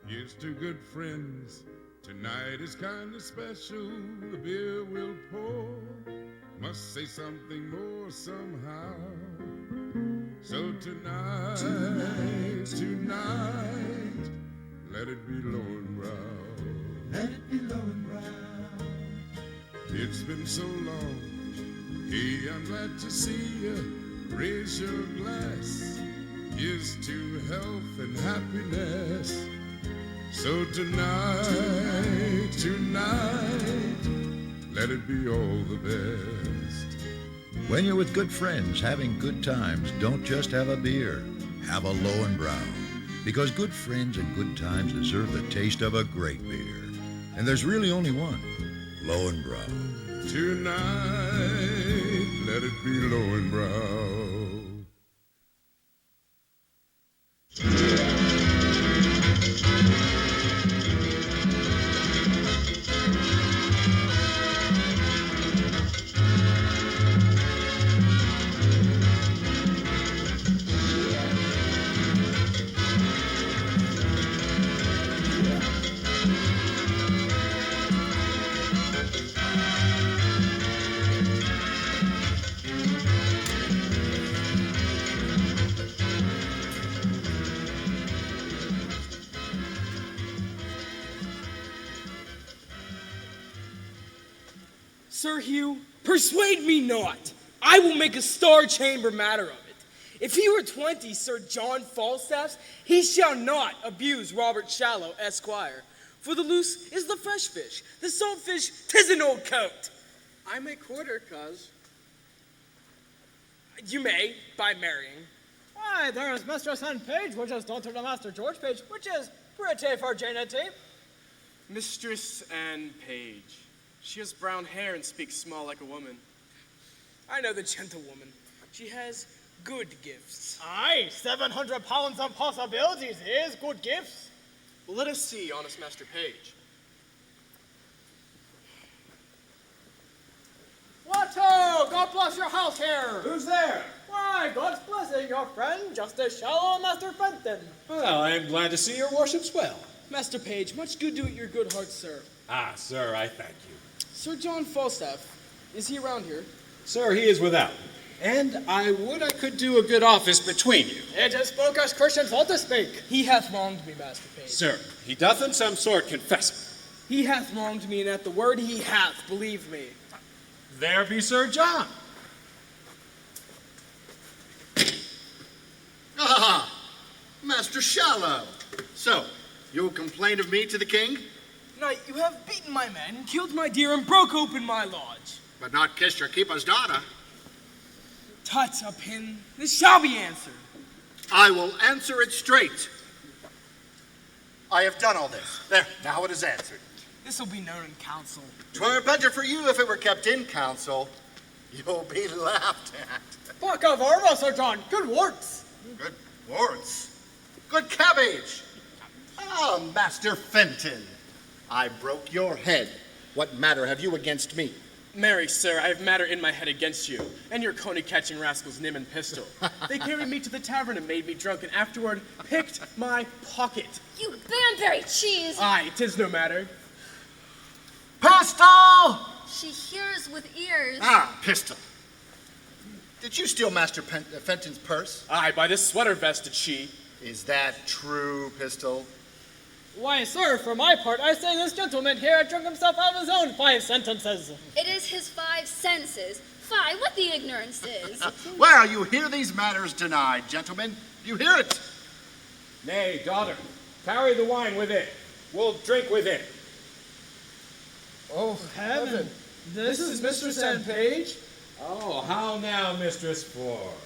Here's to good friends. Tonight is kind of special. The beer we'll pour must say something more somehow. So tonight, let it be low and brown. Let it be low and brown. It's been so long. Hey, I'm glad to see you. Raise your glass. Here's to health and happiness. So tonight, let it be all the best. When you're with good friends having good times, don't just have a beer. Have a low and brown. Because good friends and good times deserve the taste of a great beer. And there's really only one. Low and brown. Tonight, let it be low and brown. Sir Hugh, persuade me not. I will make a star chamber matter of it. If he were 20, Sir John Falstaff's, he shall not abuse Robert Shallow, Esquire. For the loose is the fresh fish, the salt fish, 'tis an old coat. I may quarter, cuz. You may, by marrying. Why, there is Mistress Anne Page, which is daughter to Master George Page, which is pretty virginity. Mistress Anne Page. She has brown hair and speaks small like a woman. I know the gentlewoman. She has good gifts. Aye, 700 pounds of possibilities is good gifts. Well, let us see, honest Master Page. What ho! God bless your house here! Who's there? Why, God's blessing your friend, Justice Shallow and Master Fenton. Well, I am glad to see your worships well. Master Page, much good do it your good heart, sir. Ah, sir, I thank you. Sir John Falstaff, is he around here? Sir, he is without. And I would I could do a good office between you. It is spoke as Christians ought to speak. He hath wronged me, Master Page. Sir, he doth in some sort confess it. He hath wronged me, and at the word he hath, believe me. There be Sir John. Ah, Master Shallow. So, you complain of me to the king? Knight, you have beaten my men, killed my deer, and broke open my lodge. But not kissed your keeper's daughter. Tut, a pin, this shall be answered. I will answer it straight. I have done all this. There, now it is answered. This will be known in council. 'Twere better for you if it were kept in council. You'll be laughed at. Buck of armor, Sir John. Good works. Good words. Good cabbage. Ah, Master Fenton. I broke your head. What matter have you against me? Marry, sir, I have matter in my head against you, and your coney-catching rascals Nim and Pistol. They carried me to the tavern and made me drunk, and afterward picked my pocket. You Banbury cheese! Aye, 'tis no matter. Pistol! She hears with ears. Ah, Pistol. Did you steal Master Fenton's purse? Aye, by this sweater vest did she. Is that true, Pistol? Why, sir, for my part, I say this gentleman here had drunk himself out of his own 5 sentences. It is his 5 senses. Fie, what the ignorance is. Well, you hear these matters denied, gentlemen. You hear it. Nay, daughter, carry the wine within. We'll drink within. Oh, heaven. This is Mistress Anne Page? Oh, how now, Mistress Ford?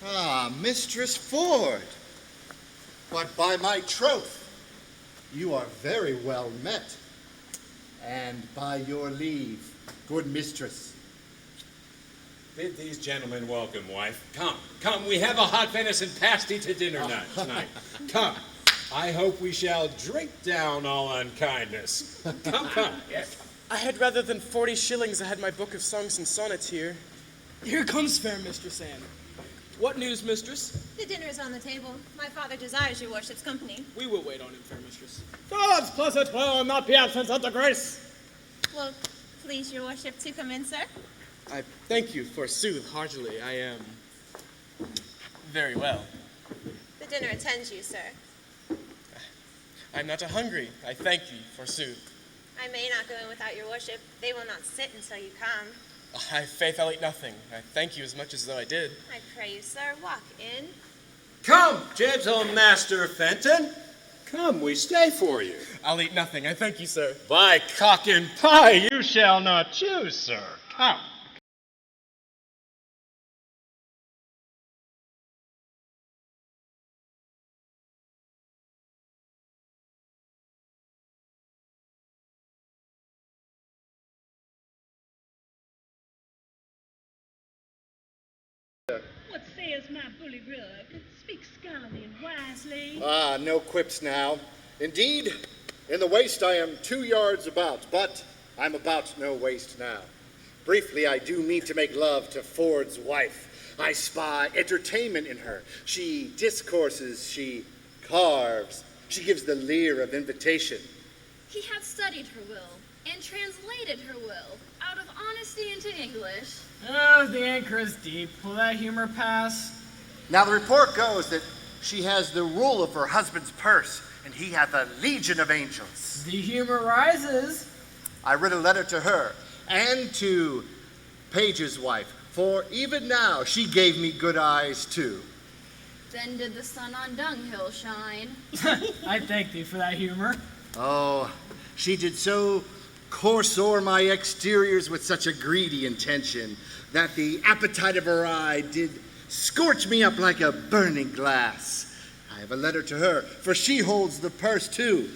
Ah, Mistress Ford. But by my troth, you are very well met. And by your leave, good mistress. Bid these gentlemen welcome, wife. Come, we have a hot venison pasty to dinner tonight. Come, I hope we shall drink down all unkindness. Come, yes. I had rather than 40 shillings, I had my book of songs and sonnets here. Here comes fair Mistress Anne. What news, mistress? The dinner is on the table. My father desires your worship's company. We will wait on him, fair mistress. God's blessed will not be absent of the grace. Will please your worship to come in, sir? I thank you, forsooth, heartily. I am very well. The dinner attends you, sir. I'm not hungry. I thank you, forsooth. I may not go in without your worship. They will not sit until you come. I faith I'll eat nothing. I thank you as much as though I did. I pray you, sir, walk in. Come, gentle Master Fenton. Come, we stay for you. I'll eat nothing. I thank you, sir. By cock and pie, you shall not choose, sir. Come. What says my bully rug? Speak scholarly and wisely. No quips now. Indeed, in the waist I am 2 yards about, but I'm about no waist now. Briefly, I do mean to make love to Ford's wife. I spy entertainment in her. She discourses, she carves, she gives the leer of invitation. He hath studied her will, and translated her will, out of honesty into English. Oh, the anchor is deep. Will that humor pass? Now the report goes that she has the rule of her husband's purse, and he hath a legion of angels. The humor rises. I writ a letter to her, and to Page's wife, for even now she gave me good eyes too. Then did the sun on dunghill shine. I thank thee for that humor. Oh, she did so course o'er my exteriors with such a greedy intention, that the appetite of her eye did scorch me up like a burning glass. I have a letter to her, for she holds the purse too.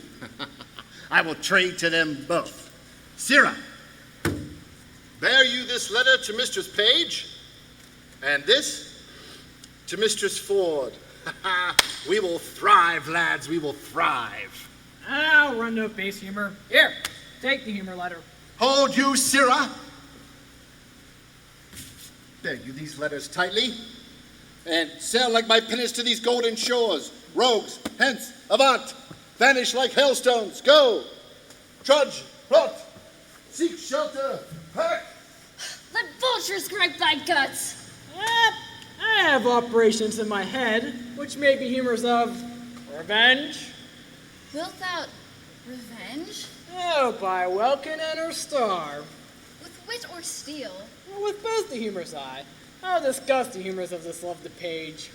I will trade to them both. Sirrah, bear you this letter to Mistress Page, and this to Mistress Ford. We will thrive, lads, we will thrive. I'll run no base humor. Here, take the humor letter. Hold you, Sirrah. Bear you these letters tightly, and sail like my pinnace to these golden shores. Rogues, hence, avant, vanish like hailstones, go, trudge, plot, seek shelter, pack. Let vultures gripe thy guts. I have operations in my head, which may be humors of revenge. Wilt thou revenge? Oh, by welkin and or starve. With wit or steel? With both the humors I. I'll discuss the humors of this lovely page.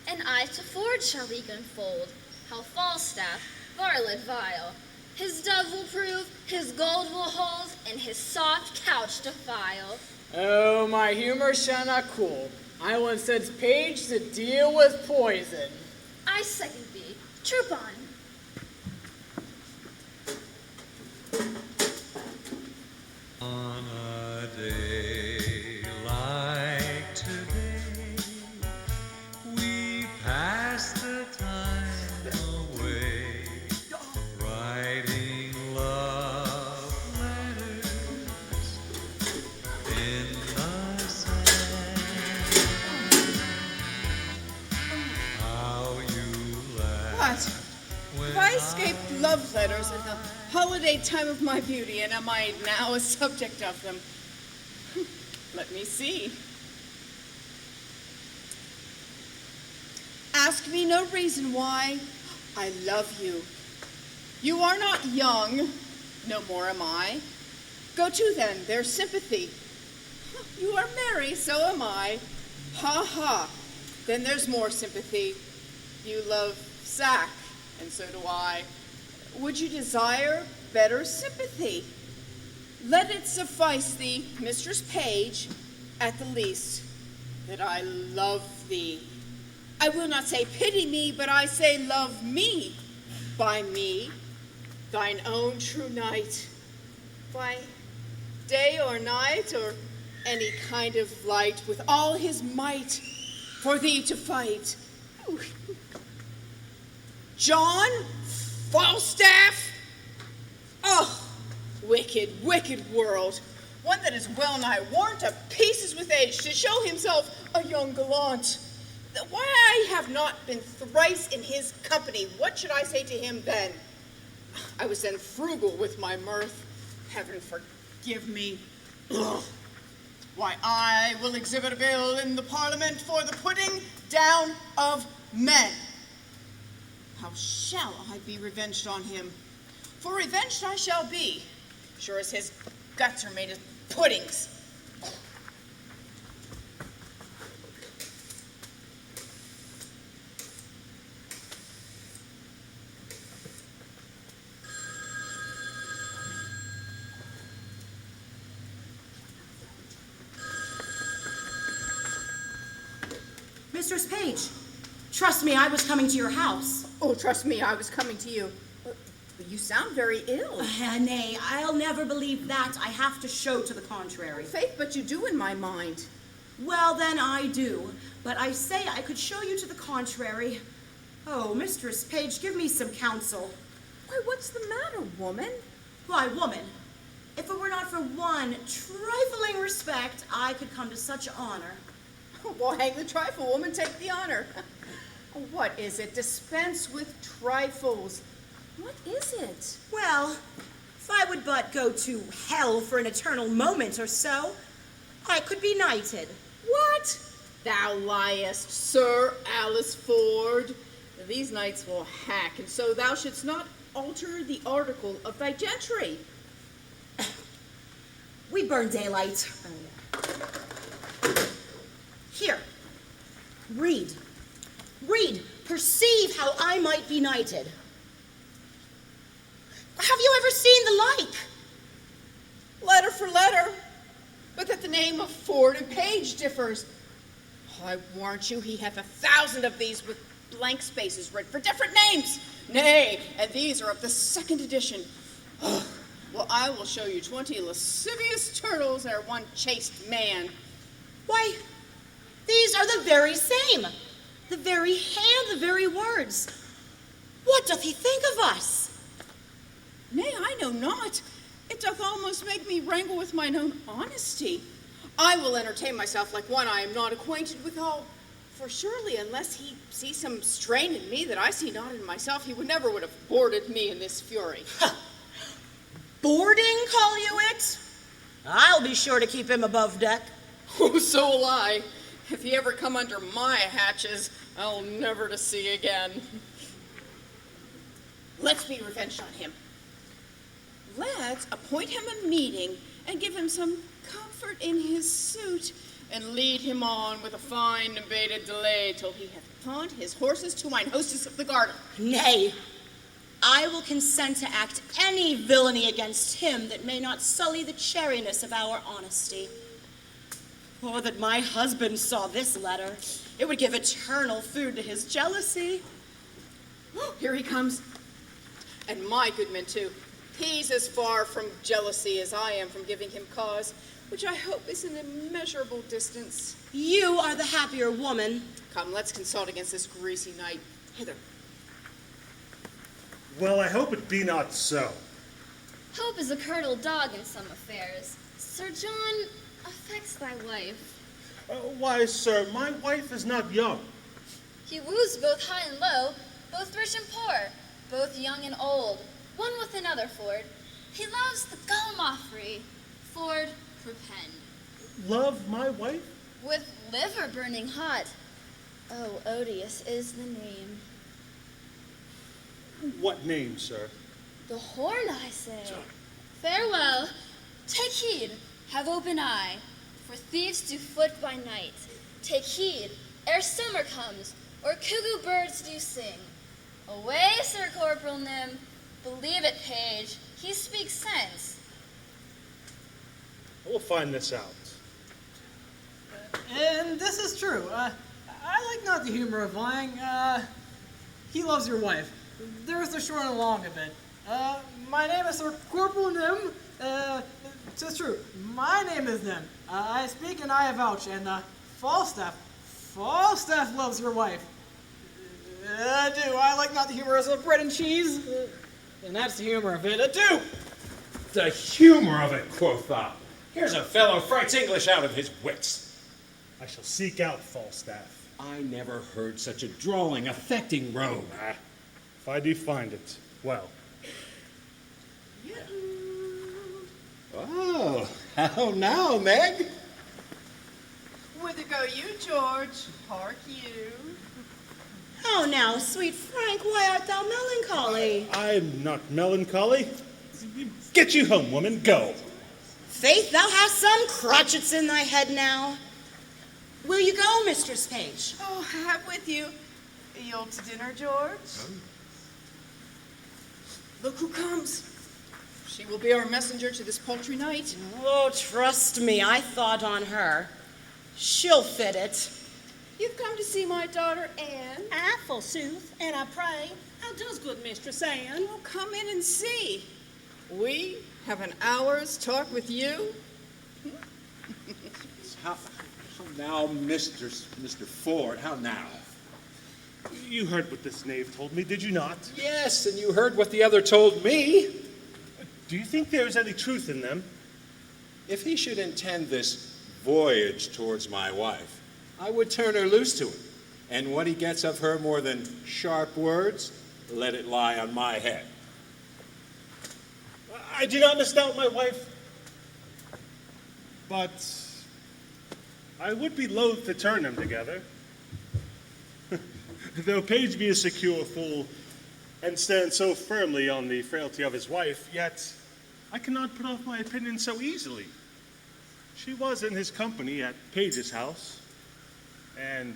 And I to Ford shall eke unfold, how Falstaff, varlet vile, his dove will prove, his gold will hold, and his soft couch defile. Oh, my humor shall not cool. I will send Page to deal with poison. I second thee. Troop on. On a day like today, we pass the time away, writing love letters in the sand. How you laugh. What? Have I escaped love letters at the holiday time of my beauty, and am I now a subject of them? Let me see. Ask me no reason why. I love you. You are not young, no more am I. Go to then, there's sympathy. You are merry, so am I. Ha ha, then there's more sympathy. You love sack, and so do I. Would you desire better sympathy? Let it suffice thee, Mistress Page, at the least, that I love thee. I will not say pity me, but I say love me. By me, thine own true knight. By day or night, or any kind of light, with all his might, for thee to fight. John Falstaff? Oh, wicked, wicked world. One that is well nigh worn to pieces with age, to show himself a young gallant. Why I have not been thrice in his company, what should I say to him then? I was then frugal with my mirth. Heaven forgive me. Ugh. Why, I will exhibit a bill in the Parliament for the putting down of men. How shall I be revenged on him? For revenged I shall be, sure as his guts are made of puddings. Mistress Page, trust me, I was coming to your house. Oh, trust me, I was coming to you. You sound very ill. Nay, I'll never believe that. I have to show to the contrary. Faith, but you do in my mind. Well, then I do. But I say I could show you to the contrary. Oh, Mistress Page, give me some counsel. Why, what's the matter, woman? Why, woman, if it were not for one trifling respect, I could come to such honor. Well, hang the trifle, woman, take the honor. What is it? Dispense with trifles. What is it? Well, if I would but go to hell for an eternal moment or so, I could be knighted. What? Thou liest, Sir Alice Ford. These knights will hack, and so thou shouldst not alter the article of thy gentry. We burn daylight. Here, read. Read, perceive how I might be knighted. Have you ever seen the like? Letter for letter, but that the name of Ford and Page differs. I warrant you he hath 1,000 of these with blank spaces written for different names. Nay, and these are of the 2nd edition. Oh, well, I will show you 20 lascivious turtles ere one chaste man. Why, these are the very same. The very hand, the very words. What doth he think of us? Nay, I know not. It doth almost make me wrangle with mine own honesty. I will entertain myself like one I am not acquainted withal. For surely, unless he see some strain in me that I see not in myself, he would never have boarded me in this fury. Boarding, call you it? I'll be sure to keep him above deck. Oh, so will I. If he ever come under my hatches, I'll never to see again. Let's be revenged on him. Let's appoint him a meeting and give him some comfort in his suit and lead him on with a fine abated delay till he hath pawned his horses to mine hostess of the garden. Nay, I will consent to act any villainy against him that may not sully the cherryness of our honesty. Oh, that my husband saw this letter. It would give eternal food to his jealousy. Here he comes. And my good men, too. He's as far from jealousy as I am from giving him cause, which I hope is an immeasurable distance. You are the happier woman. Come, let's consult against this greasy knight. Hither. Well, I hope it be not so. Hope is a curdled dog in some affairs. Sir John affects thy wife. Why, sir, my wife is not young. He woos both high and low, both rich and poor, both young and old, one with another, Ford. He loves the Gallimaufry, Ford prepend. Love my wife? With liver burning hot. Oh, odious is the name. What name, sir? The horn, I say. Farewell. Take heed, have open eye, for thieves do foot by night. Take heed, ere summer comes, or cuckoo birds do sing. Away, Sir Corporal Nym, believe it, Page, he speaks sense. We'll find this out. And this is true. I like not the humor of lying. He loves your wife. There's the short and long of it. My name is Sir Corporal Nym. Tis true. My name is Nym. I speak and I avouch. And Falstaff loves your wife. Adieu. I like not the humor of bread and cheese. And that's the humor of it. Adieu. The humor of it, quoth thou. Here's a fellow frights English out of his wits. I shall seek out Falstaff. I never heard such a drawling, affecting rogue. If I do find it, well. Oh, how now, Meg? Whither go you, George? Hark you. How now, sweet Frank, why art thou melancholy? I'm not melancholy. Get you home, woman, go. Faith, thou hast some crotchets in thy head now. Will you go, Mistress Page? Oh, have with you. You'll to dinner, George? Look who comes. She will be our messenger to this paltry night. Oh, trust me, I thought on her. She'll fit it. You've come to see my daughter, Anne? I, forsooth, and I pray, how does good Mistress Anne? Oh, come in and see. We have an hour's talk with you. How now, Mr. Ford, how now? You heard what this knave told me, did you not? Yes, and you heard what the other told me. Do you think there is any truth in them? If he should intend this voyage towards my wife, I would turn her loose to him. And what he gets of her more than sharp words, let it lie on my head. I do not misdoubt my wife, but I would be loath to turn them together. Though Page be a secure fool and stand so firmly on the frailty of his wife, yet I cannot put off my opinion so easily. She was in his company at Page's house, and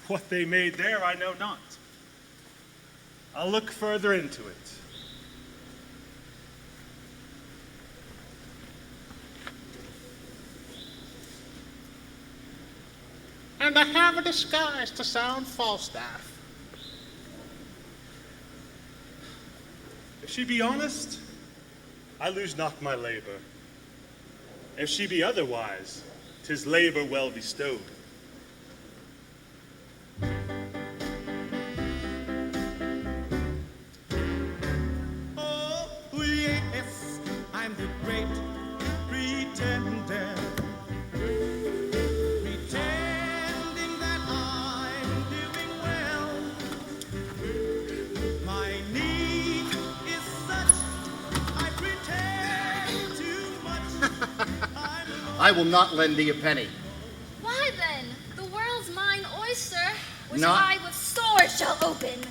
what they made there I know not. I'll look further into it. And I have a disguise to sound Falstaff. If she be honest, I lose not my labor. If she be otherwise, 'tis labor well bestowed. Oh, yes, I'm the great pretender. Pretending that I'm doing well. My need is such, I pretend too much. I will not lend thee a penny. Why then? The world's mine oyster, which Not- I with sword shall open.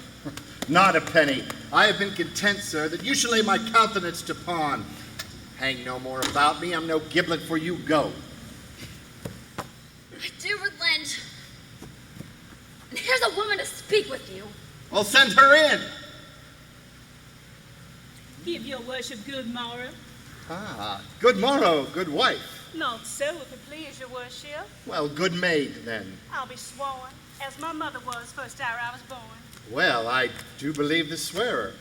Not a penny. I have been content, sir, that you should lay my countenance to pawn. Hang no more about me. I'm no giblet for you. Go. I do relent. And here's a woman to speak with you. I'll send her in. Give your worship good morrow. Ah, good morrow, good wife. Not so, if it please your worship. Well, good maid, then. I'll be sworn, as my mother was first hour I was born. Well, I do believe the swearer.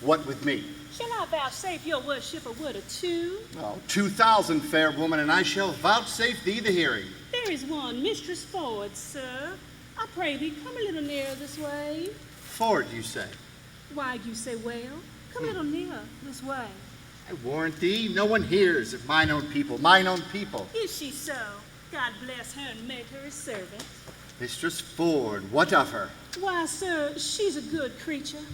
What with me? Shall I vouchsafe your worship a word or two? Oh, 2,000, fair woman, and I shall vouchsafe thee the hearing. There is one, Mistress Ford, sir. I pray thee, come a little nearer this way. Ford, you say? Why, you say well. Come a little nearer this way. I warrant thee, no one hears of mine own people, mine own people. Is she so? God bless her and make her a servant. Mistress Ford, what of her? Why, sir, she's a good creature.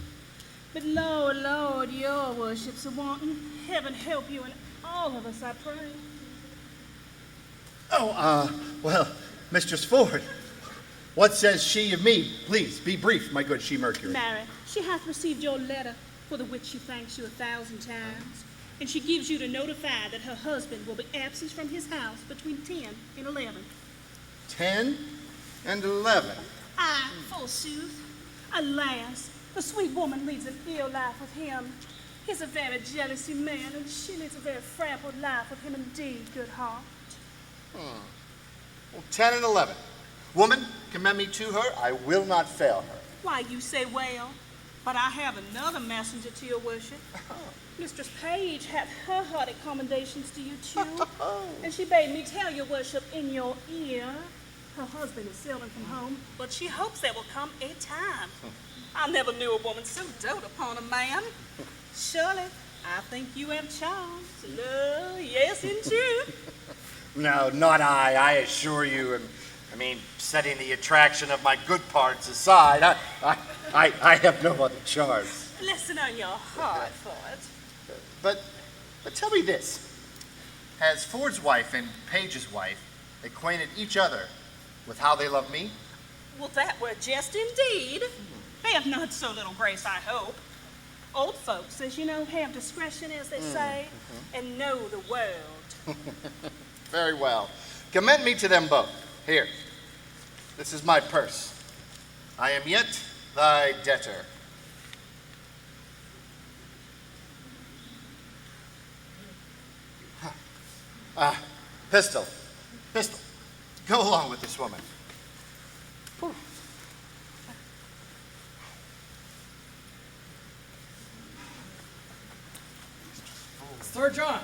But Lord, Lord, your worship's a wanting. Heaven help you and all of us, I pray. Oh, well, Mistress Ford, what says she of me? Please, be brief, my good She Mercury. Mary, she hath received your letter, for the which she thanks you 1,000 times. And she gives you to notify that her husband will be absent from his house between 10 and 11. 10 and 11. Aye, forsooth. Alas, the sweet woman leads an ill life with him. He's a very jealousy man, and she leads a very frabble life with him indeed, good heart. Well, 10 and 11. Woman, commend me to her. I will not fail her. Why, you say well, but I have another messenger to your worship. Mistress Page hath her hearty commendations to you too, and she bade me tell your worship in your ear. Her husband is seldom from home, but she hopes there will come a time. I never knew a woman so dote upon a man. Surely, I think you have charms. No, yes, in truth. No, not I assure you. And I mean, setting the attraction of my good parts aside, I have no other charms. Listen on your heart, Ford. But tell me this. Has Ford's wife and Page's wife acquainted each other with how they love me? Well, that were jest indeed. Have not so little grace, I hope. Old folks, as you know, have discretion, as they say, and know the world. Very well. Commend me to them both. Here, this is my purse. I am yet thy debtor. Pistol, go along with this woman. Sir John,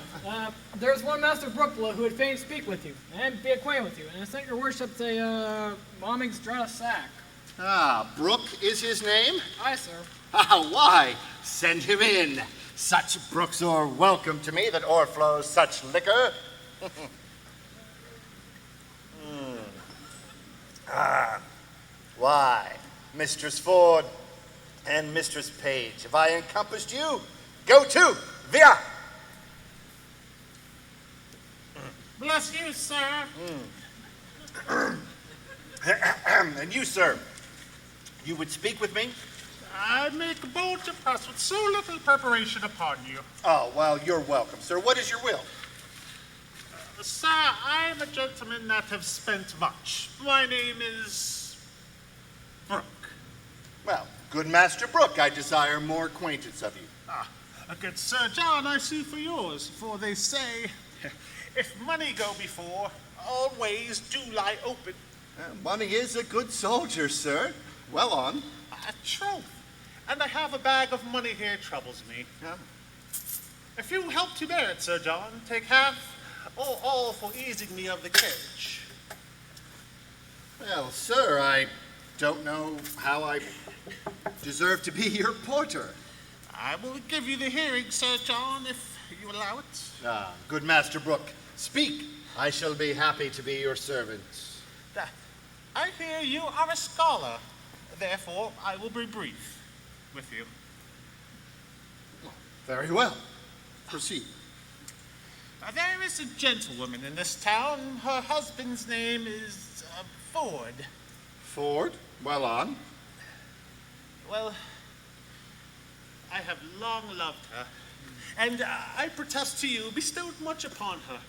there's one Master Brooklow who would fain speak with you and be acquainted with you, and I sent your worship a Momming's draw sack. Brooke is his name? Aye, sir. Why? Send him in. Such brooks are welcome to me that o'erflows such liquor. Why, Mistress Ford and Mistress Page, have I encompassed you? Go to, via! Bless you, sir. And you, sir, you would speak with me? I make bold to pass with so little preparation upon you. Oh, well, you're welcome, sir. What is your will? Sir, I am a gentleman that have spent much. My name is Brooke. Well, good Master Brooke, I desire more acquaintance of you. A good Sir John, I see for yours, for they say, if money go before, all ways do lie open. Money is a good soldier, sir. Well on. Troth. And I have a bag of money here troubles me. If you help to bear it, Sir John, take half or all for easing me of the carriage. Well, sir, I don't know how I deserve to be your porter. I will give you the hearing, Sir John, if you allow it. Good Master Brooke, speak. I shall be happy to be your servant. I hear you are a scholar. Therefore, I will be brief with you. Very well. Proceed. There is a gentlewoman in this town. Her husband's name is Ford. Ford? Well on. Well, I have long loved her, and I protest to you, bestowed much upon her.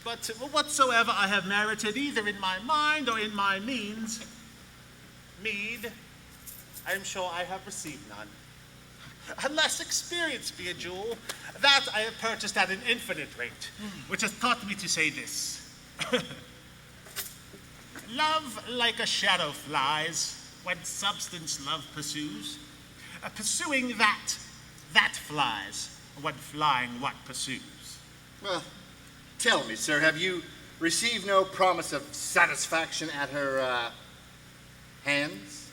But whatsoever I have merited, either in my mind or in my meed, I am sure I have received none. Unless experience be a jewel, that I have purchased at an infinite rate, which has taught me to say this. Love like a shadow flies, when substance love pursues. Pursuing that flies, when flying what pursues. Well, tell me, sir, have you received no promise of satisfaction at her, hands?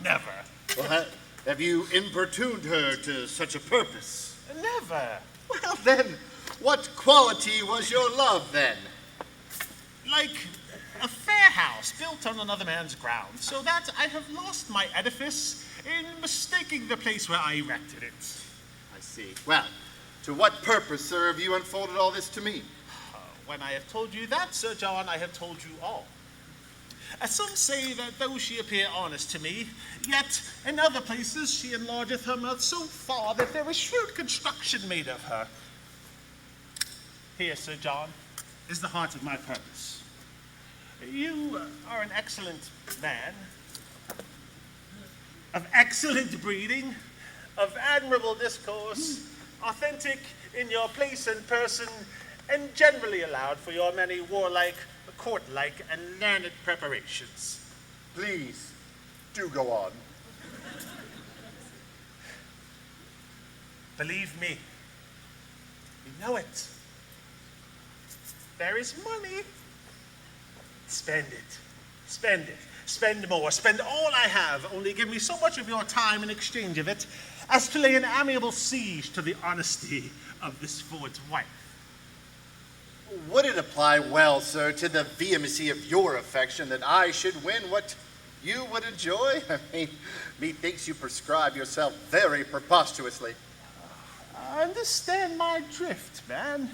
Never. Well, have you importuned her to such a purpose? Never. Well, then, what quality was your love, then? Like a fair house built on another man's ground, so that I have lost my edifice in mistaking the place where I erected it. I see. Well, to what purpose, sir, have you unfolded all this to me? When I have told you that, Sir John, I have told you all. Some say that though she appear honest to me, yet in other places she enlargeth her mouth so far that there is shrewd construction made of her. Here, Sir John, is the heart of my purpose. You are an excellent man, of excellent breeding, of admirable discourse, authentic in your place and person, and generally allowed for your many warlike, court-like, and learned preparations. Please, do go on. Believe me, you know it. There is money. Spend it. Spend it. Spend more. Spend all I have. Only give me so much of your time in exchange of it as to lay an amiable siege to the honesty of this Ford's wife. Would it apply well, sir, to the vehemency of your affection that I should win what you would enjoy? I mean, methinks you prescribe yourself very preposterously. Understand my drift, man.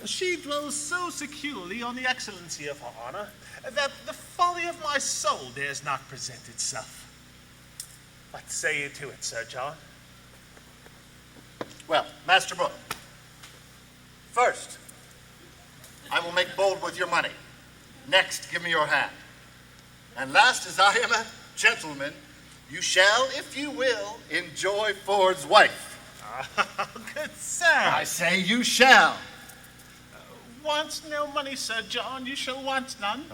She dwells so securely on the excellency of her honor that the folly of my soul dares not present itself. What say you to it, Sir John? Well, Master Brooke, first, I will make bold with your money. Next, give me your hand. And last, as I am a gentleman, you shall, if you will, enjoy Ford's wife. Good sir. I say you shall. Want no money, Sir John, you shall want none.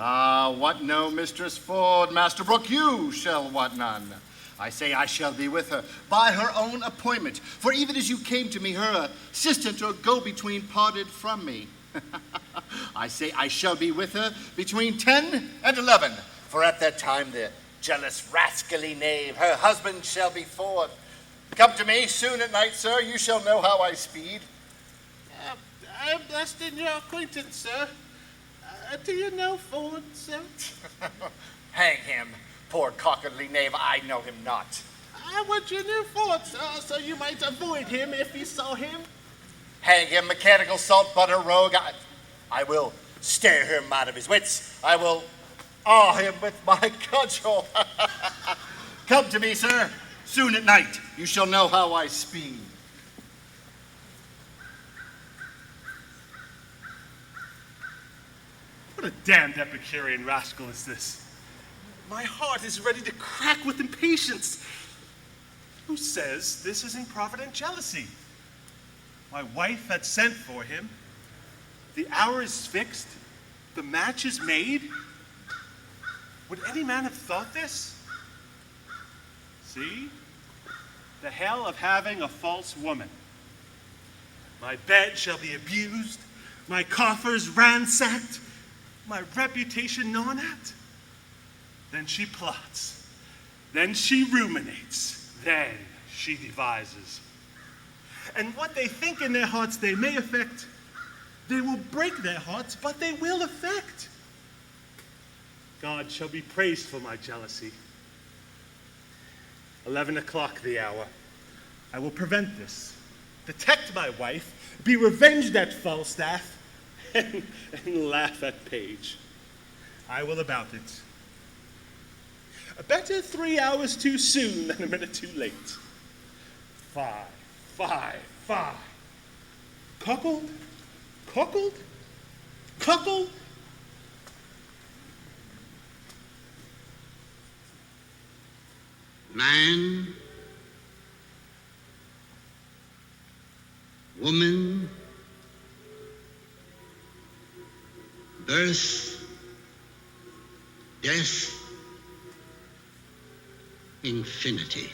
Want no Mistress Ford, Master Brooke, you shall want none. I say I shall be with her by her own appointment, for even as you came to me, her assistant or go-between parted from me. I say I shall be with her between 10 and 11, for at that time the jealous rascally knave, her husband, shall be forth. Come to me soon at night, sir, you shall know how I speed. I am blessed in your acquaintance, sir. Do you know Ford, sir? Hang him, poor cockerly knave, I know him not. I want you knew Ford, sir, so you might avoid him if you saw him. Hang him, mechanical salt butter rogue. I will stare him out of his wits. I will awe him with my cudgel. Come to me, sir, soon at night. You shall know how I speed. What a damned Epicurean rascal is this? My heart is ready to crack with impatience. Who says this is improvident jealousy? My wife had sent for him. The hour is fixed. The match is made. Would any man have thought this? See? The hell of having a false woman. My bed shall be abused, my coffers ransacked, my reputation gnawn at. Then she plots. Then she ruminates. Then she devises. And what they think in their hearts they may affect, they will break their hearts, but they will affect. God shall be praised for my jealousy. 11 o'clock the hour. I will prevent this, detect my wife, be revenged at Falstaff, and laugh at Page. I will about it. Better 3 hours too soon than a minute too late. 5. Cuckold? Cuckold? Man, woman, birth, death, infinity.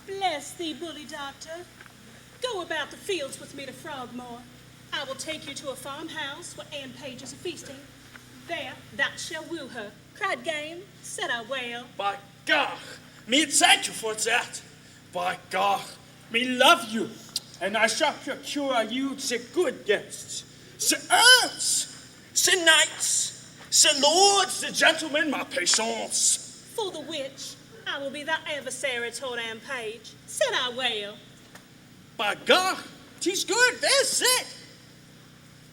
Bless thee, bully doctor. Go about the fields with me to Frogmore. I will take you to a farmhouse where Anne Page is feasting. There thou shalt woo her. Cried Game, said I well. By God, me thank you for that. By God, me love you, and I shall procure you the good guests, the earls, the knights, the lords, the gentlemen, my patience. For the which, I will be thy adversary toward Anne Page. Said I well. By God, 'tis good, that's it.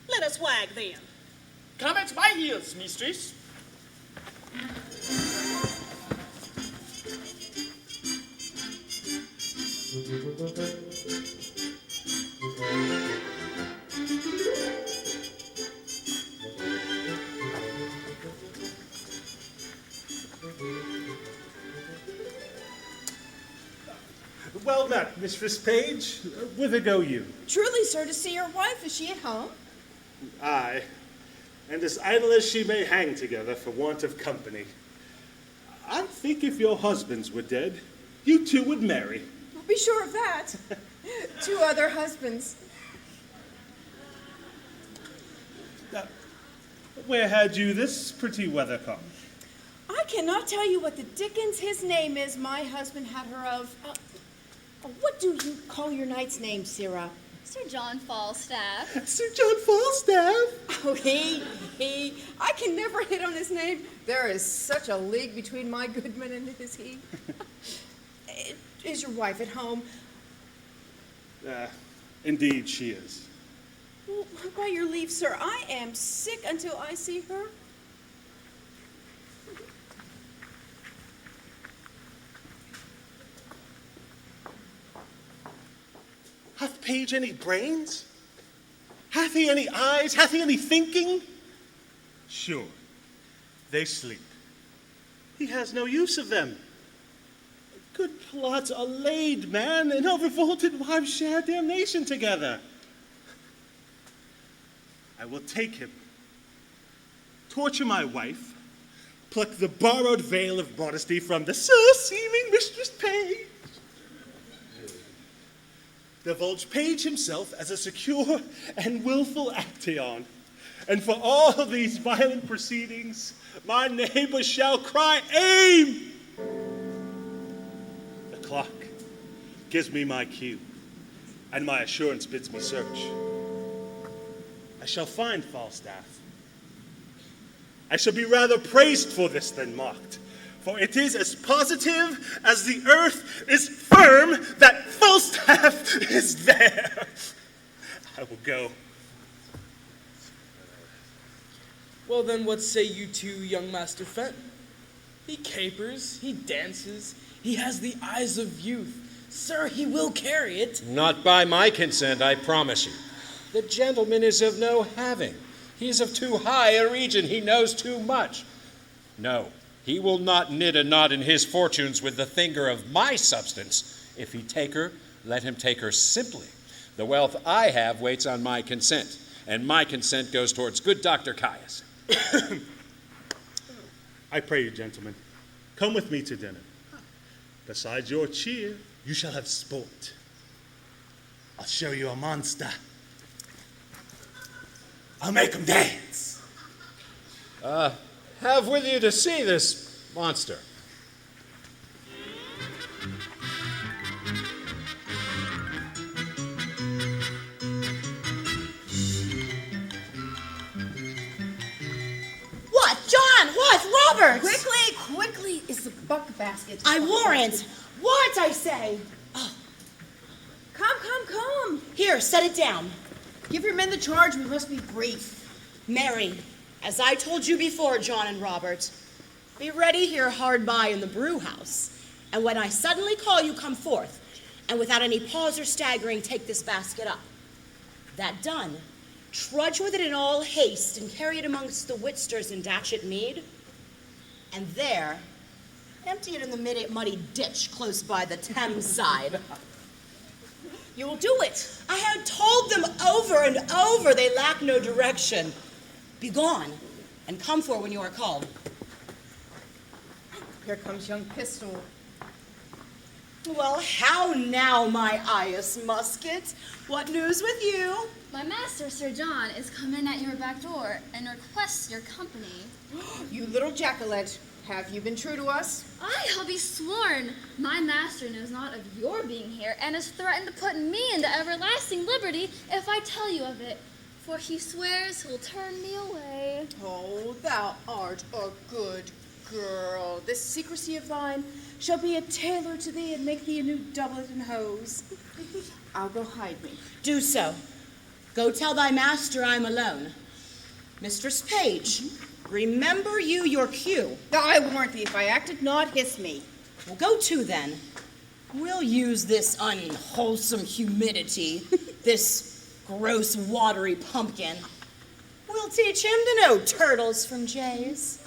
Let us wag then. Come at my heels, mistress. Well met, Mistress Page. Whither go you? Truly, sir, to see your wife. Is she at home? Aye, and as idle as she may hang together for want of company. I think if your husbands were dead, you two would marry. Be sure of that. 2 other husbands. Where had you this pretty weather come? I cannot tell you what the dickens his name is my husband had her of. What do you call your knight's name, Sirrah? Sir John Falstaff. Sir John Falstaff? Oh, he. I can never hit on his name. There is such a league between my goodman and his he. Is your wife at home? Indeed she is. Well, by your leave, sir, I am sick until I see her. Hath Page any brains? Hath he any eyes? Hath he any thinking? Sure, they sleep. He has no use of them. Good plots are laid, man, and our revolted wives share damnation together. I will take him, torture my wife, pluck the borrowed veil of modesty from the so-seeming Mistress Page, divulge Page himself as a secure and willful Actaeon, and for all these violent proceedings, my neighbors shall cry, aim! The clock gives me my cue, and my assurance bids me search. I shall find Falstaff. I shall be rather praised for this than mocked, for it is as positive as the earth is firm that Falstaff is there. I will go. Well then, what say you to young Master Fenton? He capers, he dances, he has the eyes of youth. Sir, he will carry it. Not by my consent, I promise you. The gentleman is of no having. He is of too high a region. He knows too much. No, he will not knit a knot in his fortunes with the finger of my substance. If he take her, let him take her simply. The wealth I have waits on my consent, and my consent goes towards good Dr. Caius. I pray you, gentlemen, come with me to dinner. Besides your cheer, you shall have sport. I'll show you a monster. I'll make him dance. Have with you to see this monster. What? John? What? Robert? Quickly is the buck basket. I warrant. What, I say? Come. Here, set it down. Give your men the charge. We must be brief. Mary, as I told you before, John and Robert, be ready here hard by in the brew house. And when I suddenly call you, come forth, and without any pause or staggering, take this basket up. That done, trudge with it in all haste and carry it amongst the Whitsters in Datchet Mead. And there, empty it in the muddy ditch close by the Thames side. You will do it. I had told them over and over they lack no direction. Be gone, and come for when you are called. Here comes young Pistol. Well, how now, my Ias Musket? What news with you? My master, Sir John, is come in at your back door and requests your company. You little jackalette, have you been true to us? I'll be sworn. My master knows not of your being here and has threatened to put me into everlasting liberty if I tell you of it. For he swears he'll turn me away. Oh, thou art a good girl. This secrecy of thine shall be a tailor to thee and make thee a new doublet and hose. I'll go hide me. Do so. Go tell thy master I'm alone. Mistress Page, remember you your cue. I warrant thee, if I acted not, hiss me. Well, go to then. We'll use this unwholesome humidity, this gross watery pumpkin. We'll teach him to know turtles from jays.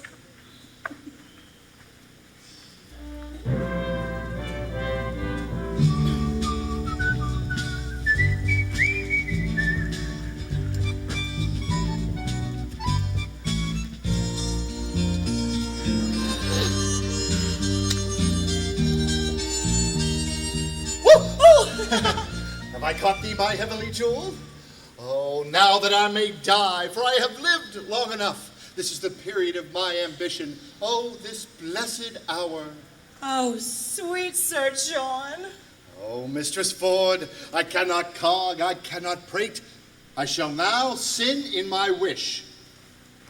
caught thee, my heavenly jewel? Oh, now that I may die, for I have lived long enough. This is the period of my ambition. Oh, this blessed hour. Oh, sweet Sir John. Oh, Mistress Ford, I cannot cog, I cannot prate. I shall now sin in my wish.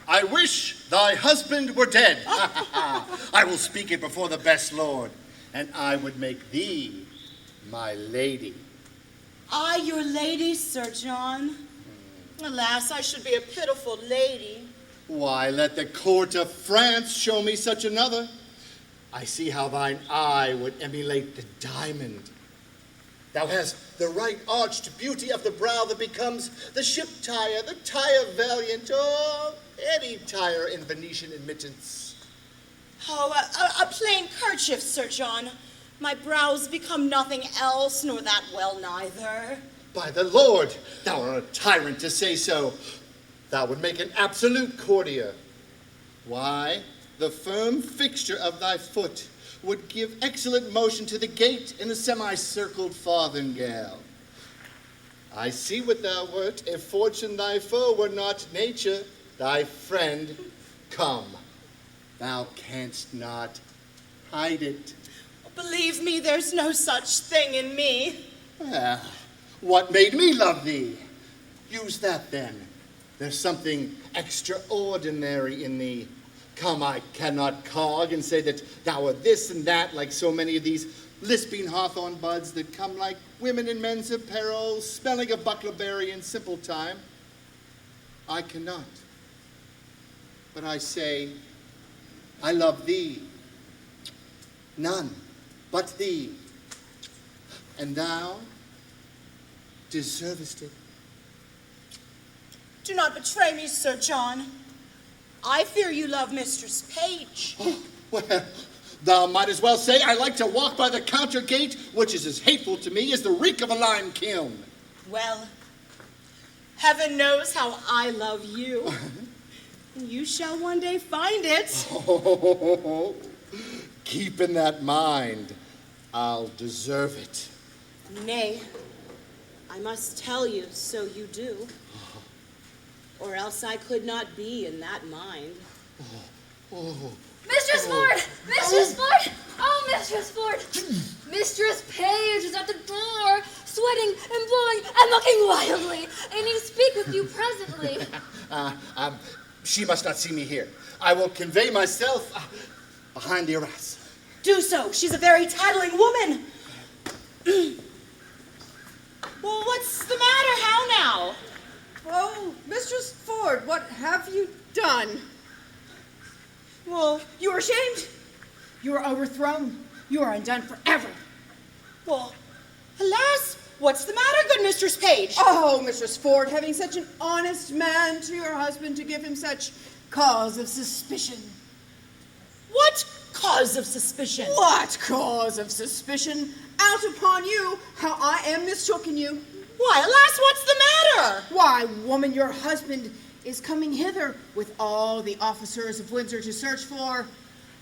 I wish thy husband were dead. I will speak it before the best lord, and I would make thee my lady. I, your lady, Sir John? Alas, I should be a pitiful lady. Why, let the court of France show me such another. I see how thine eye would emulate the diamond. Thou hast the right arched beauty of the brow that becomes the ship tire, the tire valiant, or any tire in Venetian admittance. Oh, a plain kerchief, Sir John. My brows become nothing else, nor that well neither. By the Lord, thou art a tyrant to say so. Thou would make an absolute courtier. Why, the firm fixture of thy foot would give excellent motion to the gait in a semicircled farthingale. I see what thou wert, if fortune thy foe were not nature, thy friend. Come, thou canst not hide it. Believe me, there's no such thing in me. Well, what made me love thee? Use that then. There's something extraordinary in thee. Come, I cannot cog and say that thou art this and that, like so many of these lisping hawthorn buds that come like women in men's apparel, smelling of buckleberry in simple time. I cannot. But I say, I love thee. None but thee. And thou deservest it. Do not betray me, Sir John. I fear you love Mistress Page. Well, thou might as well say I like to walk by the counter gate, which is as hateful to me as the reek of a lime kiln. Well, heaven knows how I love you. And you shall one day find it. Oh, keep in that mind. I'll deserve it. Nay, I must tell you, so you do. Or else I could not be in that mind. Mistress Ford! Mistress Ford! Oh, Mistress Ford! Mistress Page is at the door, sweating and blowing and looking wildly. I need to speak with you presently. She must not see me here. I will convey myself behind the arras. Do so. She's a very tattling woman. Well, what's the matter? How now? Oh, Mistress Ford, what have you done? Well, you are ashamed. You are overthrown. You are undone forever. Well, alas, what's the matter, good Mistress Page? Oh, Mistress Ford, having such an honest man to your husband to give him such cause of suspicion. What cause of suspicion? What cause of suspicion? Out upon you, how I am mistooken you. Why, alas, what's the matter? Why, woman, your husband is coming hither with all the officers of Windsor to search for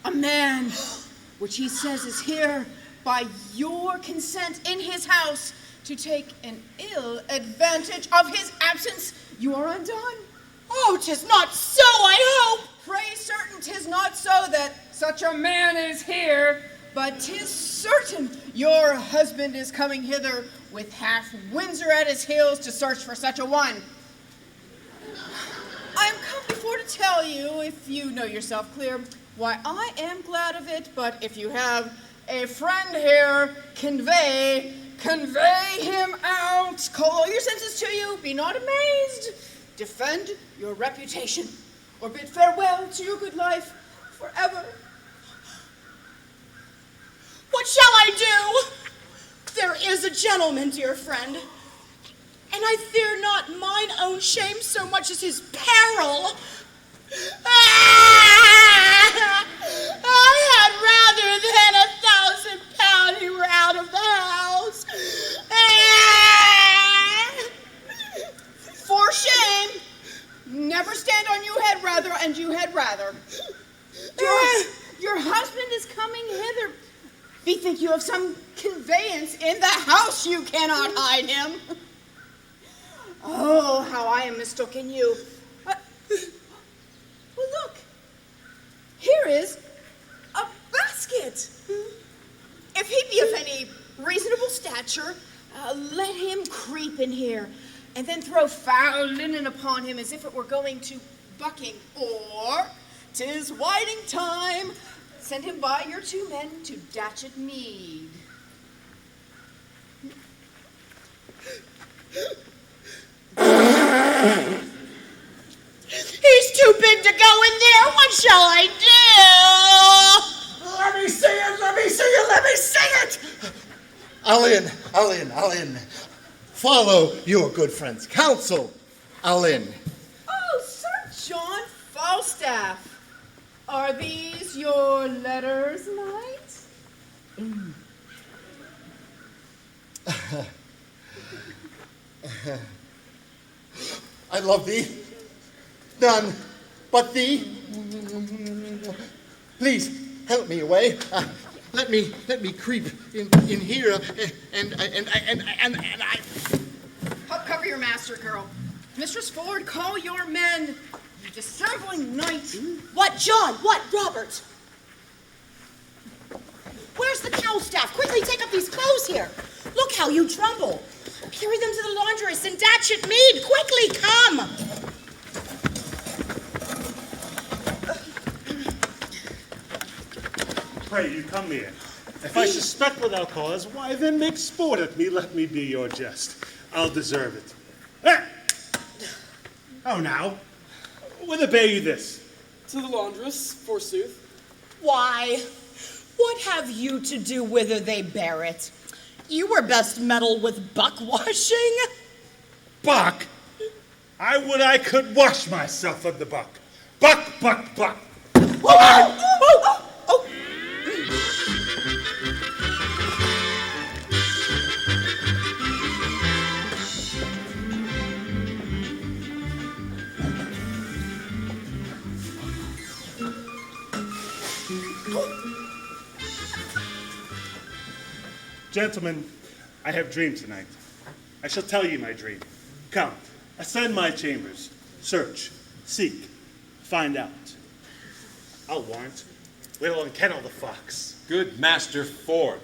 a man, which he says is here by your consent in his house to take an ill advantage of his absence. You are undone. Oh, 'tis not so, I hope. Pray certain 'tis not so that such a man is here, but 'tis certain your husband is coming hither with half Windsor at his heels to search for such a one. I am come before to tell you, if you know yourself clear, why I am glad of it, but if you have a friend here, convey him out. Call all your senses to you, be not amazed. Defend your reputation, or bid farewell to your good life forever. What shall I do? There is a gentleman, dear friend, and I fear not mine own shame so much as his peril. I had rather than £1,000 he were out of the house. For shame! Never stand on you had rather, and you had rather. Your husband is coming hither. Bethink you of some conveyance in the house you cannot hide him. Oh, how I am mistaken you. Well, look. Here is a basket. If he be of any reasonable stature, let him creep in here, and then throw foul linen upon him as if it were going to bucking. Or, 'tis whiting time, send him by your 2 men to Datchet Mead. He's too big to go in there. What shall I do? Let me see it! Let me see it! Let me see it! Alin. Follow your good friend's counsel, Alin. Oh, Sir John Falstaff. Are these your letters, knight? I love thee. None but thee. Please help me away. Let me creep in here, and I. Cover your master, girl. Mistress Ford, call your men. You dissembling knight. What, John? What, Robert? Where's the cow staff? Quickly take up these clothes here. Look how you tremble. Carry them to the laundress and Datchet Mead. Quickly, come. Pray you come here. If I suspect without cause, why then make sport at me, let me be your jest. I'll deserve it. Ah! Oh, now, whither bear you this? To the laundress, forsooth. Why, what have you to do whither they bear it? You were best meddle with buck washing. Buck? I would I could wash myself of the buck. Buck. Gentlemen, I have dreamed tonight. I shall tell you my dream. Come, ascend my chambers. Search, seek, find out. I'll warrant, we'll unkennel the fox. Good Master Ford,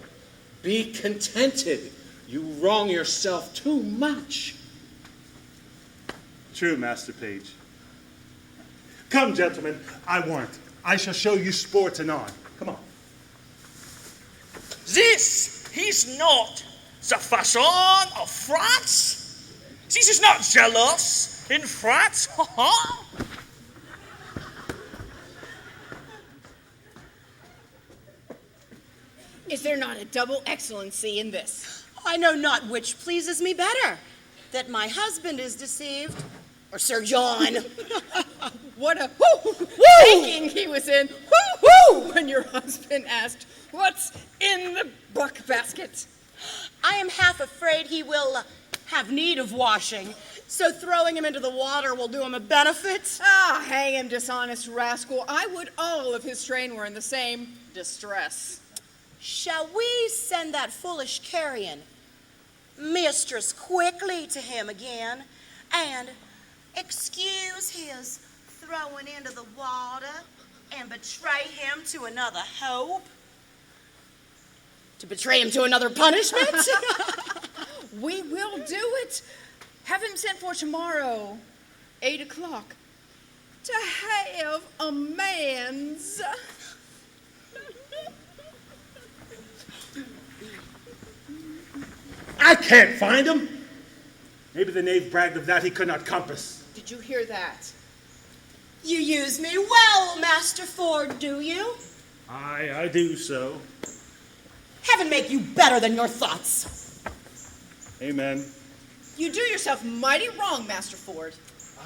be contented. You wrong yourself too much. True, Master Page. Come, gentlemen, I warrant. I shall show you sport anon. Come on. This is not the fashion of France. This is not jealous in France. Is there not a double excellency in this? I know not which pleases me better, that my husband is deceived, or Sir John. What a thinking he was in when your husband asked, "What's in the buck basket?" I am half afraid he will have need of washing, so throwing him into the water will do him a benefit. Ah, hang him, dishonest rascal. I would all of his train were in the same distress. Shall we send that foolish carrion, mistress, quickly to him again, and excuse his throwing into the water and betray him to another hope? To betray him to another punishment? We will do it. Have him sent for tomorrow, 8 o'clock, to have a man's. I can't find him. Maybe the knave bragged of that he could not compass. Did you hear that? You use me well, Master Ford, do you? Aye, I do so. Heaven make you better than your thoughts. Amen. You do yourself mighty wrong, Master Ford.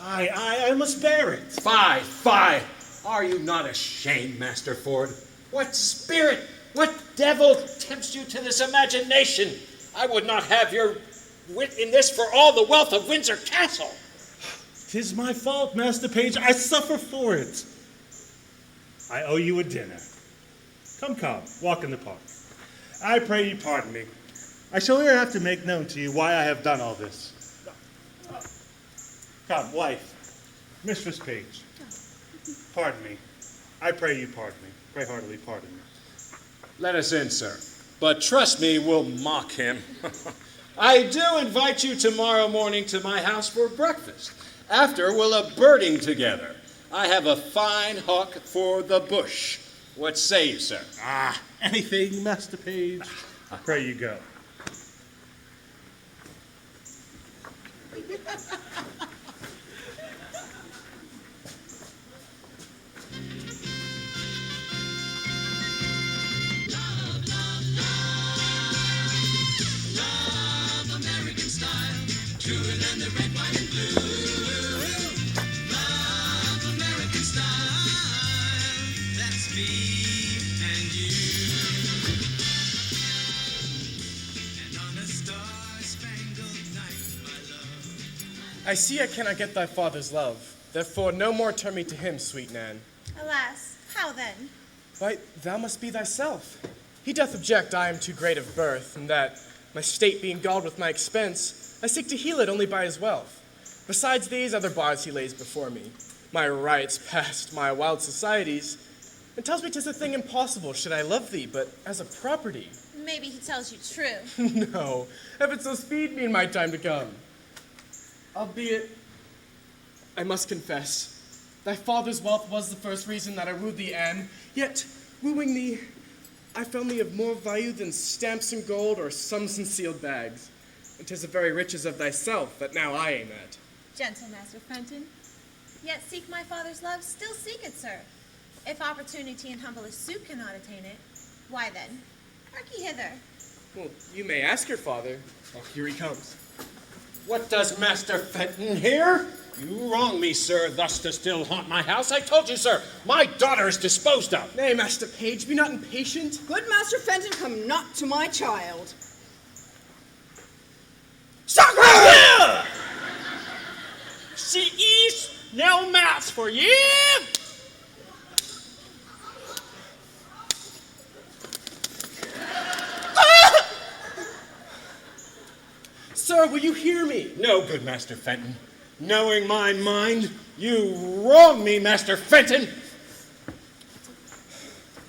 Aye, I must bear it. Fie. Are you not ashamed, Master Ford? What spirit, what devil tempts you to this imagination? I would not have your wit in this for all the wealth of Windsor Castle. 'Tis my fault, Master Page. I suffer for it. I owe you a dinner. Come, walk in the park. I pray you pardon me. I shall here have to make known to you why I have done all this. Come, wife, Mistress Page, pardon me. I pray you pardon me. Pray heartily pardon me. Let us in, sir. But trust me, we'll mock him. I do invite you tomorrow morning to my house for breakfast. After, we'll a birding together. I have a fine hawk for the bush. What say you, sir? Anything, Master Page? Pray you go. I see I cannot get thy father's love. Therefore, no more turn me to him, sweet Nan. Alas, how then? Why, thou must be thyself. He doth object I am too great of birth, and that, my state being galled with my expense, I seek to heal it only by his wealth. Besides these other bars he lays before me, my rights past, my wild societies, and tells me 'tis a thing impossible should I love thee, but as a property. Maybe he tells you true. No, heaven so speed me in my time to come. Albeit, I must confess, thy father's wealth was the first reason that I wooed thee, Anne. Yet, wooing thee, I found thee of more value than stamps in gold or sums in sealed bags. And 'tis the very riches of thyself that now I aim at. Gentle Master Fenton, yet seek my father's love, still seek it, sir. If opportunity and humblest suit cannot attain it, why then, hark ye hither. Well, you may ask your father. Oh, here he comes. What does Master Fenton here? You wrong me, sir, thus to still haunt my house. I told you, sir, my daughter is disposed of. Nay, Master Page, be not impatient. Good Master Fenton, come not to my child. Sacre! She is no match for you. Sir, will you hear me? No, good Master Fenton. Knowing my mind, you wrong me, Master Fenton.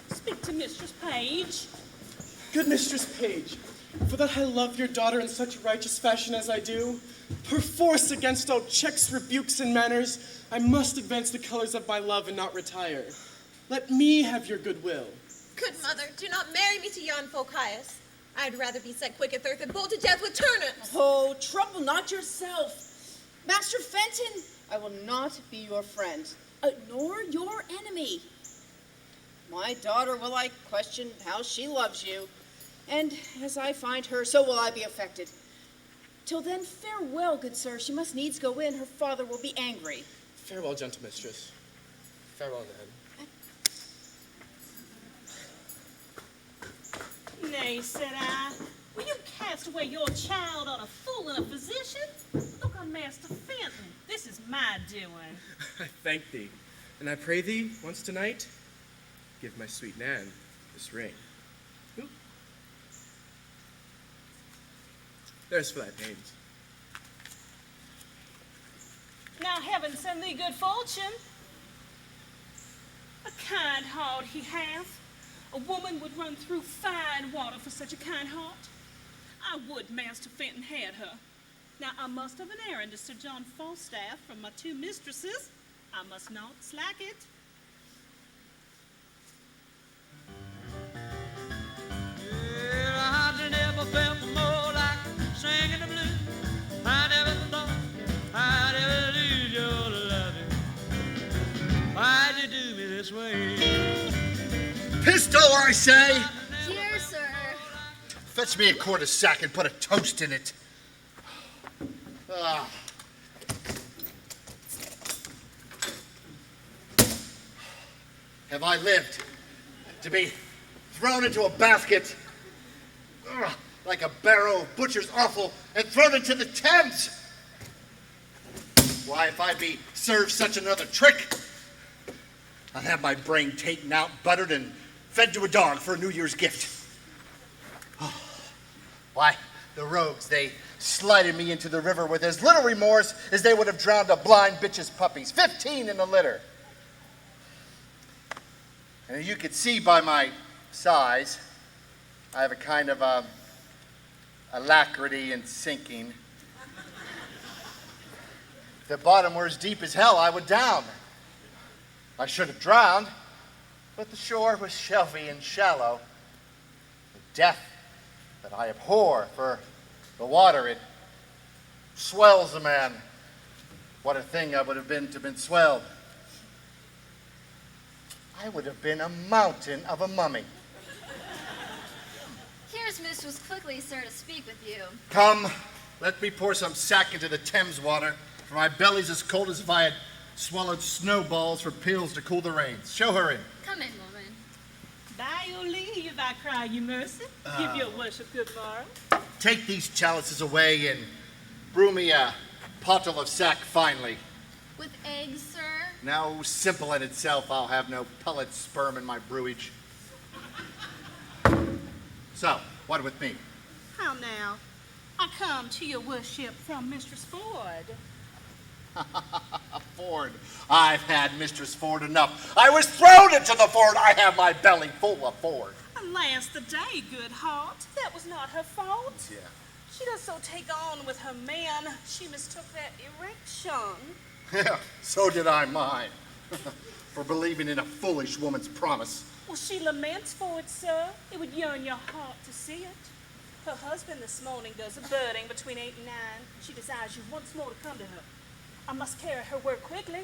Speak to Mistress Page. Good Mistress Page, for that I love your daughter in such righteous fashion as I do, perforce against all checks, rebukes, and manners, I must advance the colors of my love and not retire. Let me have your goodwill. Good mother, do not marry me to yon Phocaeus. I'd rather be set quick at thirst than boiled to death with turnips. Oh, trouble not yourself. Master Fenton, I will not be your friend, nor your enemy. My daughter will I question how she loves you, and as I find her, so will I be affected. Till then, farewell, good sir. She must needs go in. Her father will be angry. Farewell, gentle mistress. Farewell, Ned. Nay, said I, will you cast away your child on a fool and a physician? Look on Master Fenton. This is my doing. I thank thee, and I pray thee, once tonight, give my sweet Nan this ring. Oop. There's for thy pains. Now heaven send thee good fortune. A kind heart he hath. A woman would run through fine water for such a kind heart. I would Master Fenton had her. Now I must have an errand to Sir John Falstaff from my two mistresses. I must not slack it. Well, I never felt more like singing the blues. I never thought I'd ever lose your loving. Why'd you do me this way? Pistol, I say! Here, sir. Fetch me a quart of sack and put a toast in it. Ah. Have I lived to be thrown into a basket like a barrow of butcher's offal and thrown into the Thames? Why, if I be served such another trick, I'll have my brain taken out, buttered, and fed to a dog for a New Year's gift. Why, the rogues, they slided me into the river with as little remorse as they would have drowned a blind bitch's puppies, 15 in a litter. And you could see by my size, I have a kind of alacrity in sinking. If the bottom were as deep as hell, I would drown. I should have drowned, but the shore was shelvy and shallow. The death that I abhor, for the water, it swells a man. What a thing I would have been to have been swelled. I would have been a mountain of a mummy. Here's Mistress Quickly, sir, to speak with you. Come, let me pour some sack into the Thames water, for my belly's as cold as if I had swallowed snowballs for pills to cool the rains. Show her in. Come in, woman. By your leave, I cry you mercy. Give your worship good morrow. Take these chalices away and brew me a pottle of sack finely. With eggs, sir? Now, simple in itself, I'll have no pellet sperm in my brewage. So, what with me? How now? I come to your worship from Mistress Ford. Ford. I've had Mistress Ford enough. I was thrown into the Ford. I have my belly full of Ford. Alas, the day, good heart. That was not her fault. Yeah. She does so take on with her man. She mistook that erection. Yeah, so did I mine. For believing in a foolish woman's promise. Well, she laments for it, sir. It would yearn your heart to see it. Her husband this morning does a birding between 8 and 9. She desires you once more to come to her. I must carry her word quickly.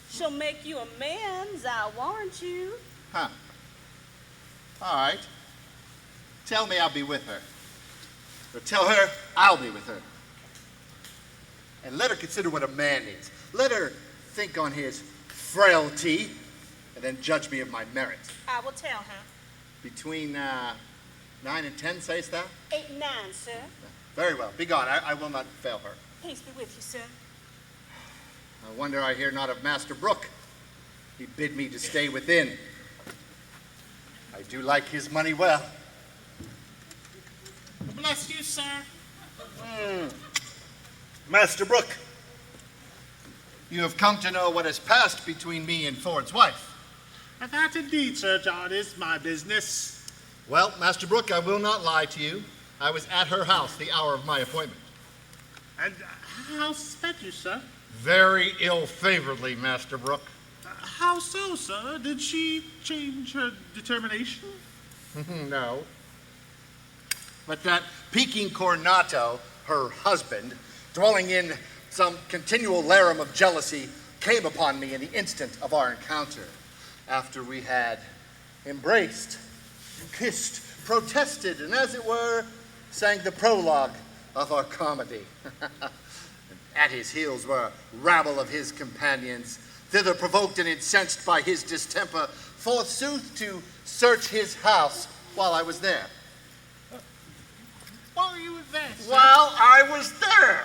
She'll make you amends, I warrant you. Huh. All right. Tell me I'll be with her. Or tell her I'll be with her. And let her consider what a man needs. Let her think on his frailty and then judge me of my merit. I will tell her. Between 9 and 10, sayest thou? 8 and 9, sir. Very well. Be gone. I will not fail her. Peace be with you, sir. I wonder I hear not of Master Brooke. He bid me to stay within. I do like his money well. Bless you, sir. Master Brooke, you have come to know what has passed between me and Ford's wife. And that indeed, Sir John, is my business. Well, Master Brooke, I will not lie to you. I was at her house the hour of my appointment. And how sped you, sir? Very ill-favoredly, Master Brooke. How so, sir? Did she change her determination? No. But that Peking Cornato, her husband, dwelling in some continual larum of jealousy, came upon me in the instant of our encounter, after we had embraced, kissed, protested, and as it were, sang the prologue of our comedy. At his heels were a rabble of his companions, thither provoked and incensed by his distemper, forsooth to search his house while I was there. While you were there, sir? While I was there!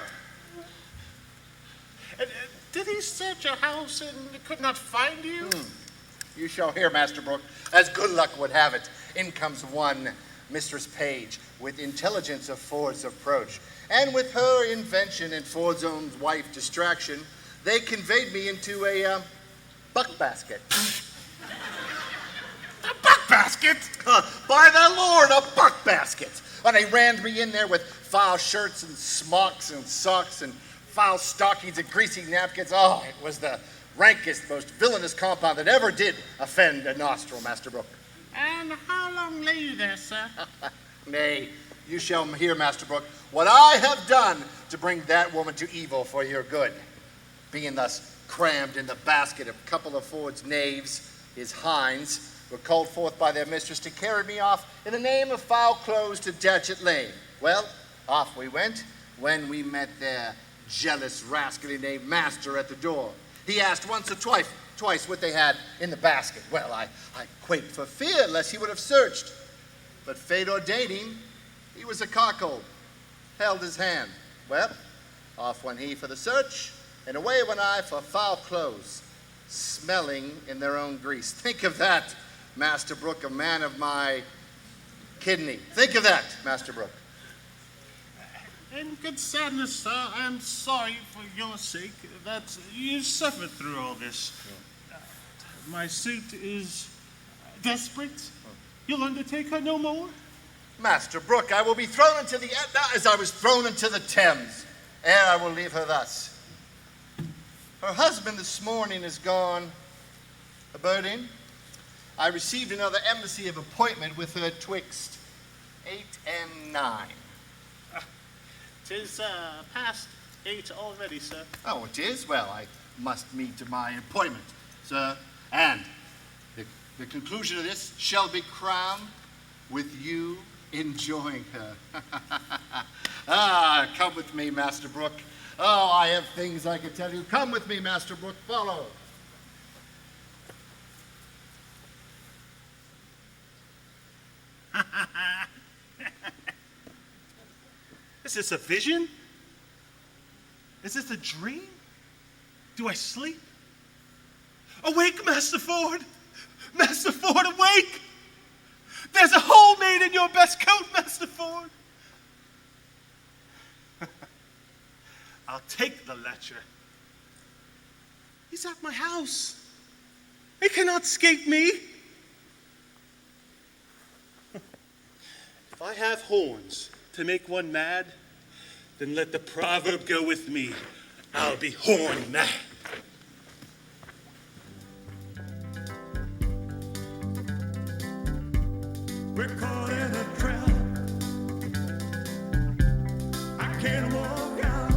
Did he search your house and could not find you? You shall hear, Master Brooke. As good luck would have it, in comes one Mistress Page with intelligence of Ford's approach. And with her invention and Ford's own wife distraction, they conveyed me into a buck basket. A buck basket? By the Lord, a buck basket! And they rammed me in there with foul shirts and smocks and socks and foul stockings and greasy napkins. Oh, it was the rankest, most villainous compound that ever did offend a nostril, Master Brooke. And how long lay you there, sir? Nay, you shall hear, Master Brooke, what I have done to bring that woman to evil for your good. Being thus crammed in the basket, a couple of Ford's knaves, his hinds, were called forth by their mistress to carry me off in the name of foul clothes to Datchet Lane. Well, off we went when we met their jealous, rascally named master at the door. He asked once or twice what they had in the basket. Well, I quaked for fear lest he would have searched. But fate ordaining, he was a cuckold, held his hand. Well, off went he for the search, and away went I for foul clothes, smelling in their own grease. Think of that, Master Brooke, a man of my kidney. Think of that, Master Brooke. In good sadness, sir, I am sorry for your sake that you suffered through all this. My suit is desperate. You'll undertake her no more? Master Brooke, I will be thrown into the Etna as I was thrown into the Thames. Ere I will leave her thus. Her husband this morning is gone a-birding. I received another embassy of appointment with her twixt 8 and 9. 'Tis past 8 already, sir. Oh, it is? Well, I must meet to my appointment, sir. And the conclusion of this shall be crowned with you enjoying her. Come with me, Master Brooke. Oh, I have things I could tell you. Come with me, Master Brooke. Follow. Is this a vision? Is this a dream? Do I sleep? Awake, Master Ford! Master Ford, awake! There's a hole made in your best coat, Master Ford! I'll take the lecher. He's at my house. He cannot escape me. If I have horns to make one mad, then let the proverb go with me. I'll be horn mad. We're caught in a trap. I can't walk out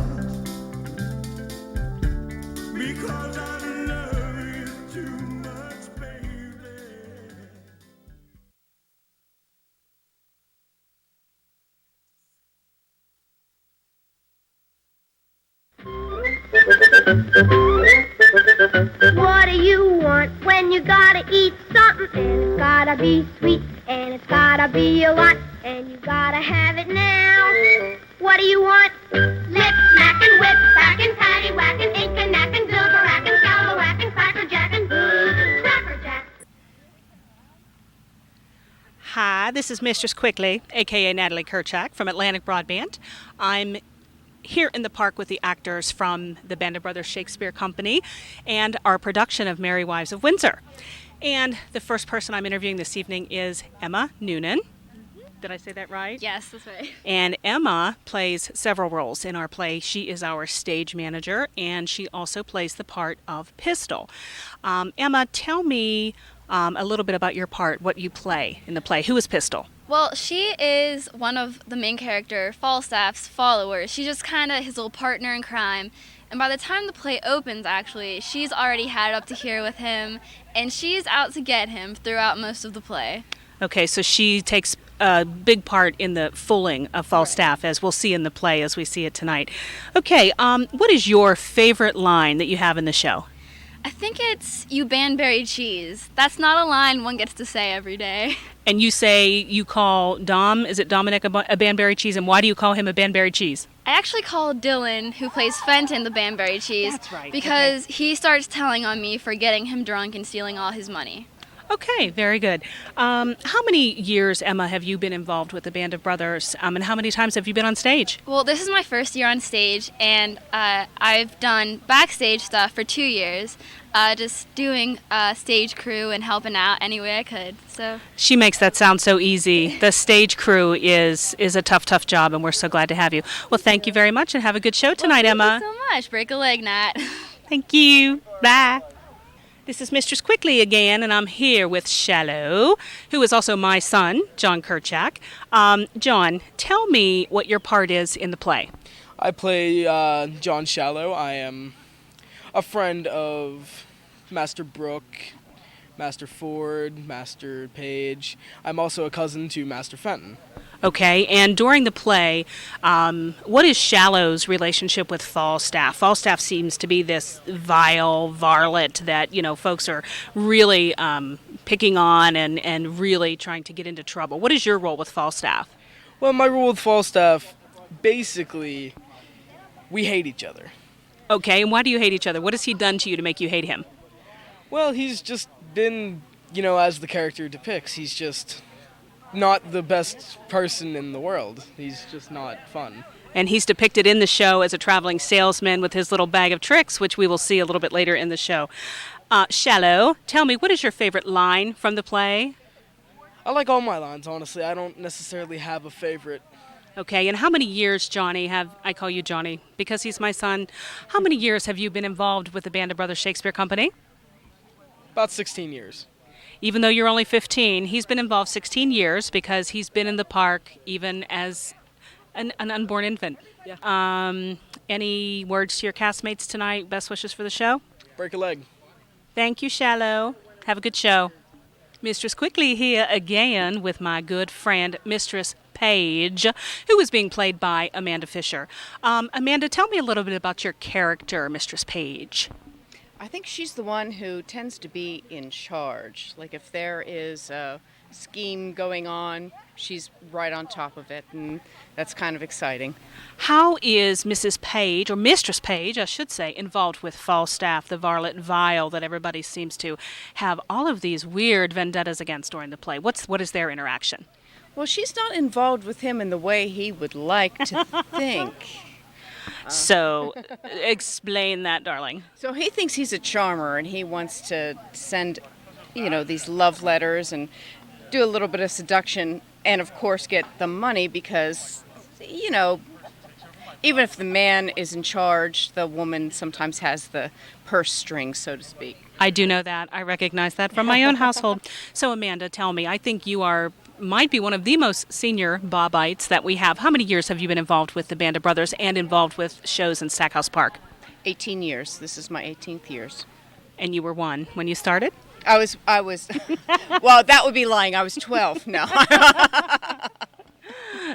because I love you too much, baby. What do you want when you gotta eat something? And it's gotta be sweet, and it's gotta be a lot, and you gotta have it now. What do you want? Lip smacking, whip smacking, patty whacking, ink and knacking, silver racking, scallow whacking, cracker jacking, cracker jack. Hi, this is Mistress Quickly, aka Natalie Kerchak from Atlantic Broadband. I'm here in the park with the actors from the Band of Brothers Shakespeare Company and our production of Merry Wives of Windsor. And the first person I'm interviewing this evening is Emma Noonan. Did I say that right? Yes, that's right. And Emma plays several roles in our play. She is our stage manager, and she also plays the part of Pistol. Emma, tell me a little bit about your part, what you play in the play. Who is Pistol? Well, she is one of the main character, Falstaff's followers. She's just kind of his little partner in crime. And by the time the play opens, actually, she's already had it up to here with him, and she's out to get him throughout most of the play. Okay, so she takes a big part in the fooling of Falstaff, as we'll see in the play as we see it tonight. Okay, what is your favorite line that you have in the show? I think it's, "You banberry cheese." That's not a line one gets to say every day. And you say you call Dom, is it Dominic, a banberry cheese, and why do you call him a banberry cheese? I actually call Dylan, who plays Fenton, the banberry cheese. That's right. Because he starts telling on me for getting him drunk and stealing all his money. Okay, very good. How many years, Emma, have you been involved with the Band of Brothers, and how many times have you been on stage? Well, this is my first year on stage, and I've done backstage stuff for 2 years, just doing stage crew and helping out any way I could. So She makes that sound so easy. The stage crew is a tough job, and we're so glad to have you. Well, thank you very much, and have a good show tonight, Emma. Thank you so much. Break a leg, Nat. Thank you. Bye. This is Mistress Quickly again, and I'm here with Shallow, who is also my son, John Kerchak. John, tell me what your part is in the play. I play John Shallow. I am a friend of Master Brooke, Master Ford, Master Page. I'm also a cousin to Master Fenton. Okay, and during the play, what is Shallow's relationship with Falstaff? Falstaff seems to be this vile varlet that, folks are really picking on and really trying to get into trouble. What is your role with Falstaff? Well, my role with Falstaff, basically, we hate each other. Okay, and why do you hate each other? What has he done to you to make you hate him? Well, he's just been, as the character depicts, he's just not the best person in the world. He's just not fun. And he's depicted in the show as a traveling salesman with his little bag of tricks, which we will see a little bit later in the show. Shallow, tell me, what is your favorite line from the play? I like all my lines, honestly. I don't necessarily have a favorite. Okay, and how many years, Johnny, I call you Johnny because he's my son, how many years have you been involved with the Band of Brothers Shakespeare Company? About 16 years. Even though you're only 15, he's been involved 16 years because he's been in the park even as an unborn infant. Yeah. Any words to your castmates tonight? Best wishes for the show? Break a leg. Thank you, Shallow. Have a good show. Mistress Quickly here again with my good friend, Mistress Page, who is being played by Amanda Fisher. Amanda, tell me a little bit about your character, Mistress Page. I think she's the one who tends to be in charge. Like if there is a scheme going on, she's right on top of it, and that's kind of exciting. How is Mrs. Page, or Mistress Page, I should say, involved with Falstaff, the varlet Vile, that everybody seems to have all of these weird vendettas against during the play? What is their interaction? Well, she's not involved with him in the way he would like to think. So, explain that, darling. So he thinks he's a charmer, and he wants to send, these love letters and do a little bit of seduction, and of course get the money because, even if the man is in charge, the woman sometimes has the purse strings, so to speak. I do know that. I recognize that from my own household. So, Amanda, tell me, I think you might be one of the most senior Bobites that we have. How many years have you been involved with the Band of Brothers and involved with shows in Stackhouse Park? 18 years. This is my 18th years. And you were 1 when you started? I was, well, that would be lying. I was 12. No.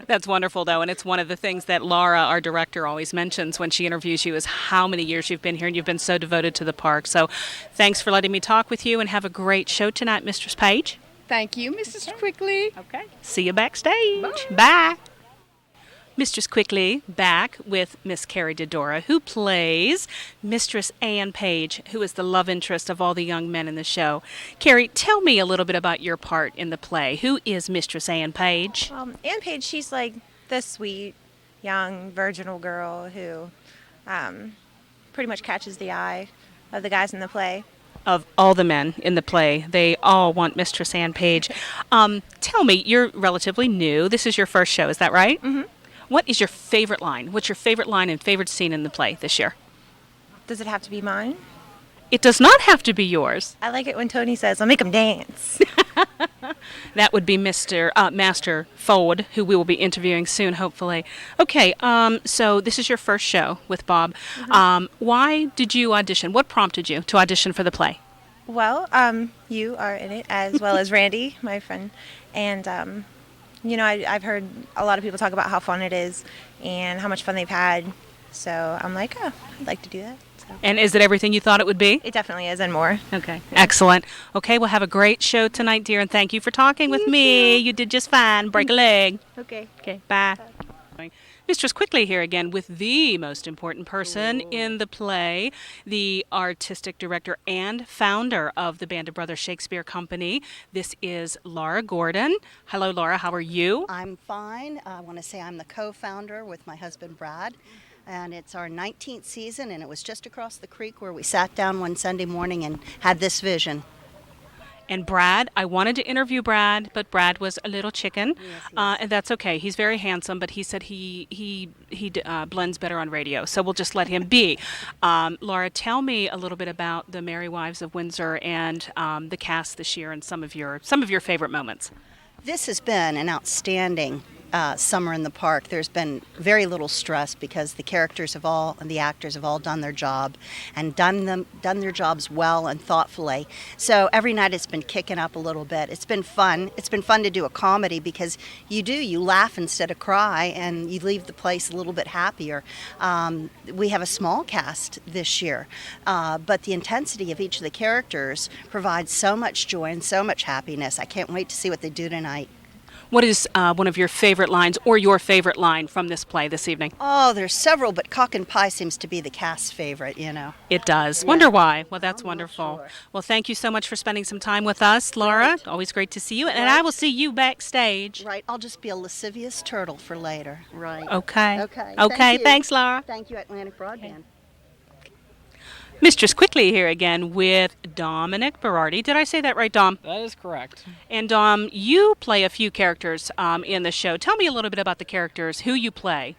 That's wonderful, though, and it's one of the things that Laura, our director, always mentions when she interviews you is how many years you've been here, and you've been so devoted to the park. So thanks for letting me talk with you, and have a great show tonight, Mistress Page. Thank you, Mrs. Quickly. Okay. See you backstage. Bye. Mistress Quickly back with Miss Carrie Dodora, who plays Mistress Anne Page, who is the love interest of all the young men in the show. Carrie, tell me a little bit about your part in the play. Who is Mistress Anne Page? Anne Page, she's like the sweet, young, virginal girl who pretty much catches the eye of the guys in the play. Of all the men in the play, they all want Mistress Anne Page. Tell me, you're relatively new. This is your first show, is that right? Mm-hmm. What is your favorite line? What's your favorite line and favorite scene in the play this year? Does it have to be mine? It does not have to be yours. I like it when Tony says, I'll make them dance. That would be Master Ford, who we will be interviewing soon, hopefully. Okay, so this is your first show with Bob. Mm-hmm. Why did you audition? What prompted you to audition for the play? Well, you are in it as well as Randy, my friend. And, I've heard a lot of people talk about how fun it is and how much fun they've had. So I'm like, I'd like to do that. So. And is it everything you thought it would be? It definitely is, and more. Okay, excellent. Okay, we'll have a great show tonight, dear, and thank you for talking with me. You did just fine. Break a leg. Okay. Okay, bye. Mistress Quickly here again with the most important person in the play, the artistic director and founder of the Band of Brothers Shakespeare Company. This is Laura Gordon. Hello, Laura. How are you? I'm fine. I want to say I'm the co-founder with my husband, Brad. And it's our 19th season, and it was just across the creek where we sat down one Sunday morning and had this vision. And Brad, I wanted to interview Brad, but Brad was a little chicken, and that's okay. He's very handsome, but he said he blends better on radio, so we'll just let him be. Laura, tell me a little bit about the Merry Wives of Windsor and the cast this year and some of your favorite moments. This has been an outstanding summer in the park. There's been very little stress because the characters and the actors have all done their job and done their jobs well and thoughtfully. So every night it's been kicking up a little bit. It's been fun. It's been fun to do a comedy because you laugh instead of cry and you leave the place a little bit happier. We have a small cast this year, but the intensity of each of the characters provides so much joy and so much happiness. I can't wait to see what they do tonight. What is one of your favorite lines or your favorite line from this play this evening? Oh, there's several, but cock and pie seems to be the cast's favorite, you know. It does. Yeah. Wonder why. Well, that's I'm not wonderful. sure. Well, thank you so much for spending some time with us, Laura. Always great to see you. And I will see you backstage. Right. I'll just be a lascivious turtle for later. Right. Okay. Okay. Okay. Thank you. Thanks, Laura. Thank you, Atlantic Broadband. Mistress Quickly here again with Dominic Berardi. Did I say that right, Dom? That is correct. And Dom, you play a few characters in the show. Tell me a little bit about the characters, who you play.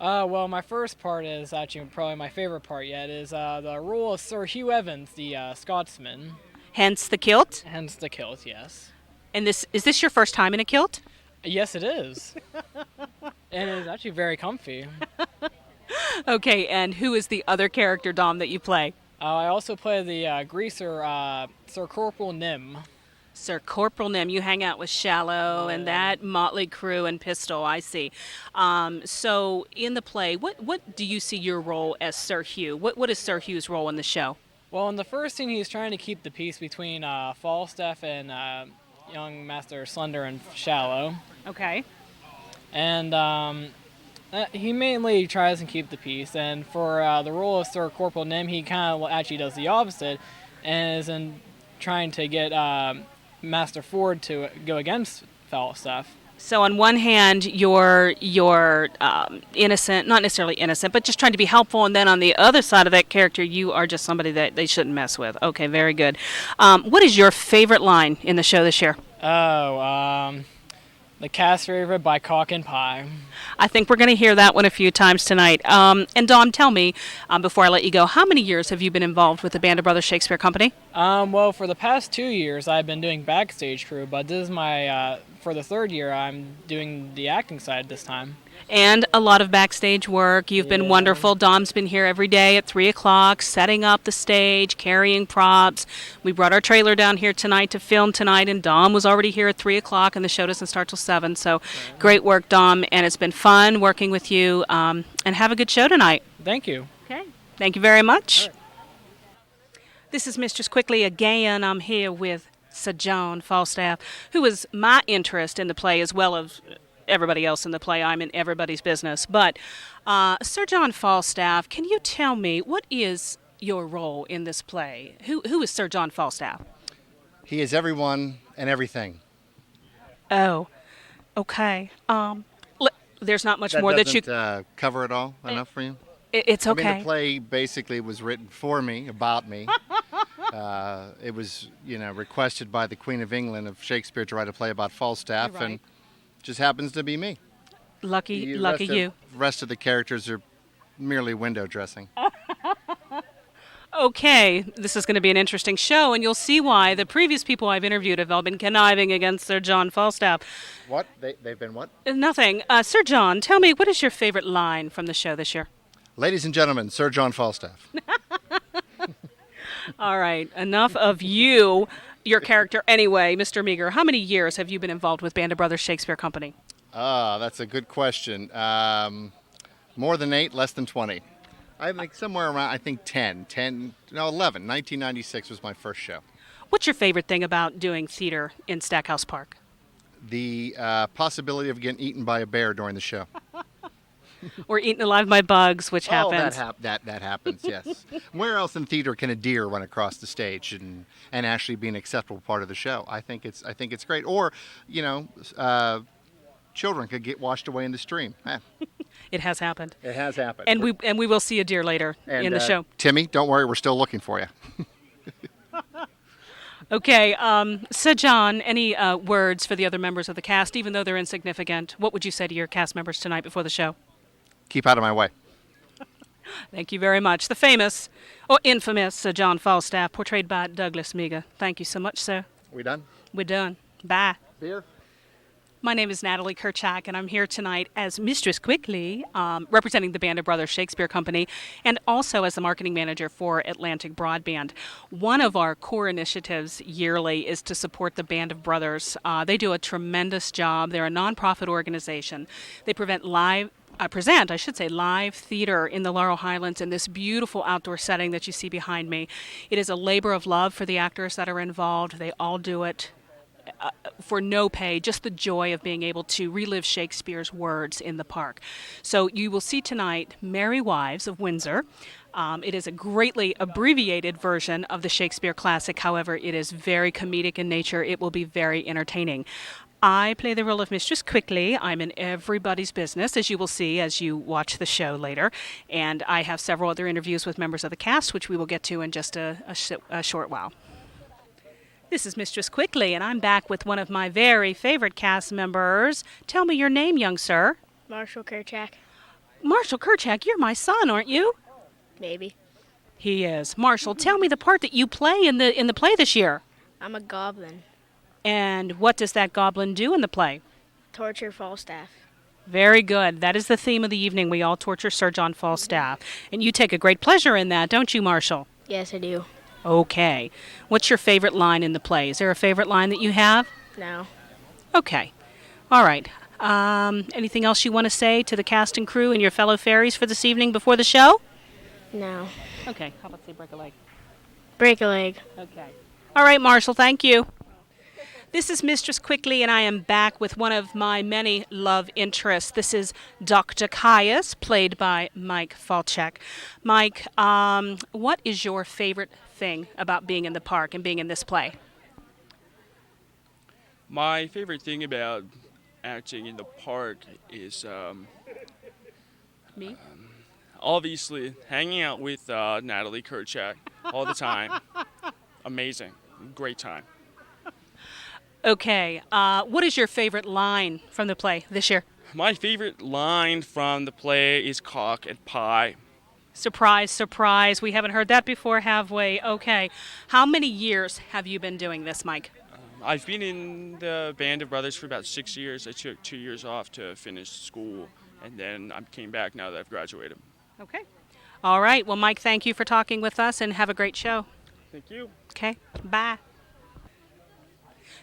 Well, my first part is actually probably my favorite part yet, is the role of Sir Hugh Evans, the Scotsman. Hence the kilt? Hence the kilt, yes. And is this your first time in a kilt? Yes, it is. And it is actually very comfy. Okay, and who is the other character, Dom, that you play? I also play the greaser, Sir Corporal Nim. Sir Corporal Nim, you hang out with Shallow and that motley crew and Pistol, I see. So in the play, what do you see your role as Sir Hugh? What is Sir Hugh's role in the show? Well, in the first scene, he's trying to keep the peace between Falstaff and young Master Slender and Shallow. Okay. And he mainly tries to keep the peace, and for the role of Sir Corporal Nim, he kind of actually does the opposite, and is in trying to get Master Ford to go against Falstaff. So on one hand, you're innocent, not necessarily innocent, but just trying to be helpful, and then on the other side of that character, you are just somebody that they shouldn't mess with. Okay, very good. What is your favorite line in the show this year? The cast favorite by Cock and Pie. I think we're going to hear that one a few times tonight. And Dom, tell me, before I let you go, how many years have you been involved with the Band of Brothers Shakespeare Company? Well, for the past 2 years, I've been doing backstage crew, but this is my, for the third year, I'm doing the acting side this time. And a lot of backstage work. You've been wonderful. Dom's been here every day at 3 o'clock, setting up the stage, carrying props. We brought our trailer down here tonight to film tonight, and Dom was already here at 3 o'clock, and the show doesn't start till 7. So great work, Dom, and it's been fun working with you. And have a good show tonight. Thank you. Okay. Thank you very much. This is Mistress Quickly again. I'm here with Sir John Falstaff, who is my interest in the play as well as everybody else in the play. I'm in everybody's business. But Sir John Falstaff, can you tell me what is your role in this play? Who is Sir John Falstaff? He is everyone and everything. Oh, okay. There's not much more that you cover it all enough for you. It's okay. I mean, the play basically was written for me, about me. It was, requested by the Queen of England of Shakespeare to write a play about Falstaff, You're right. and just happens to be me. Lucky you. The rest of the characters are merely window dressing. Okay, this is going to be an interesting show, and you'll see why. The previous people I've interviewed have all been conniving against Sir John Falstaff. What? They've been what? Nothing. Sir John, tell me, what is your favorite line from the show this year? Ladies and gentlemen, Sir John Falstaff. All right, enough of you, your character anyway. Mr. Meager, how many years have you been involved with Band of Brothers Shakespeare Company? That's a good question. More than 8, less than 20. I think somewhere around, 11. 1996 was my first show. What's your favorite thing about doing theater in Stackhouse Park? The possibility of getting eaten by a bear during the show. Or eaten alive by bugs, which happens. That happens, yes. Where else in theater can a deer run across the stage and actually be an acceptable part of the show? I think it's great. Or, children could get washed away in the stream. It has happened. It has happened. And we will see a deer later in the show. Timmy, don't worry, we're still looking for you. Okay, Sir John, any words for the other members of the cast, even though they're insignificant? What would you say to your cast members tonight before the show? Keep out of my way. Thank you very much. The famous, or infamous, Sir John Falstaff, portrayed by Douglas Meager. Thank you so much, sir. We done? We're done. Bye. Beer? My name is Natalie Kerchak, and I'm here tonight as Mistress Quickly, representing the Band of Brothers Shakespeare Company, and also as the marketing manager for Atlantic Broadband. One of our core initiatives yearly is to support the Band of Brothers. They do a tremendous job. They're a nonprofit organization. They present live theater in the Laurel Highlands in this beautiful outdoor setting that you see behind me. It is a labor of love for the actors that are involved. They all do it for no pay, just the joy of being able to relive Shakespeare's words in the park. So you will see tonight Merry Wives of Windsor. It is a greatly abbreviated version of the Shakespeare classic. However, it is very comedic in nature. It will be very entertaining. I play the role of Mistress Quickly. I'm in everybody's business, as you will see as you watch the show later. And I have several other interviews with members of the cast, which we will get to in just a short while. This is Mistress Quickly, and I'm back with one of my very favorite cast members. Tell me your name, young sir. Marshall Kerchak. Marshall Kerchak, you're my son, aren't you? Maybe. He is. Marshall, tell me the part that you play in the play this year. I'm a goblin. And what does that goblin do in the play? Torture Falstaff. Very good. That is the theme of the evening. We all torture Sir John Falstaff. And you take a great pleasure in that, don't you, Marshall? Yes, I do. Okay. What's your favorite line in the play? Is there a favorite line that you have? No. Okay. All right. Anything else you want to say to the cast and crew and your fellow fairies for this evening before the show? No. Okay. How about say break a leg? Break a leg. Okay. All right, Marshall. Thank you. This is Mistress Quickly, and I am back with one of my many love interests. This is Dr. Caius, played by Mike Falchek. Mike, what is your favorite thing about being in the park and being in this play? My favorite thing about acting in the park is me. Obviously, hanging out with Natalie Kerchak all the time. Amazing, great time. Okay, what is your favorite line from the play this year? My favorite line from the play is cock and pie. Surprise, surprise. We haven't heard that before, have we? Okay. How many years have you been doing this, Mike? I've been in the Band of Brothers for about 6 years. I took 2 years off to finish school, and then I came back now that I've graduated. Okay. All right. Well, Mike, thank you for talking with us, and have a great show. Thank you. Okay. Bye.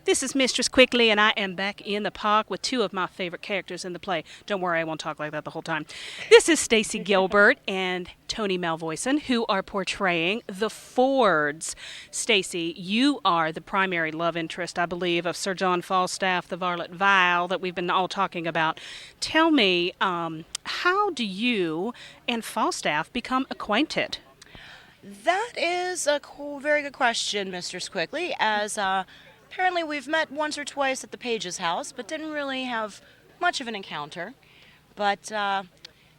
This is Mistress Quickly, and I am back in the park with two of my favorite characters in the play. Don't worry, I won't talk like that the whole time. This is Stacy Gilbert and Tony Malvoisin, who are portraying the Fords. Stacy, you are the primary love interest, I believe, of Sir John Falstaff, the Varlet Vial, that we've been all talking about. Tell me, how do you and Falstaff become acquainted? That is a very good question, Mistress Quickly, as apparently we've met once or twice at the Page's house, but didn't really have much of an encounter. But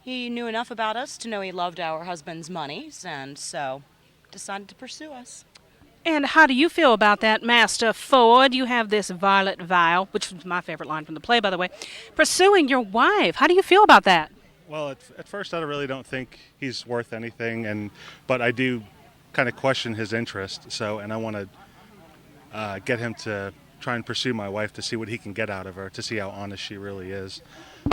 he knew enough about us to know he loved our husband's monies, and so decided to pursue us. And how do you feel about that, Master Ford? You have this Violet Vial, which was my favorite line from the play, by the way, pursuing your wife. How do you feel about that? Well, at first I really don't think he's worth anything, but I do kind of question his interest. And I want to get him to try and pursue my wife to see what he can get out of her, to see how honest she really is.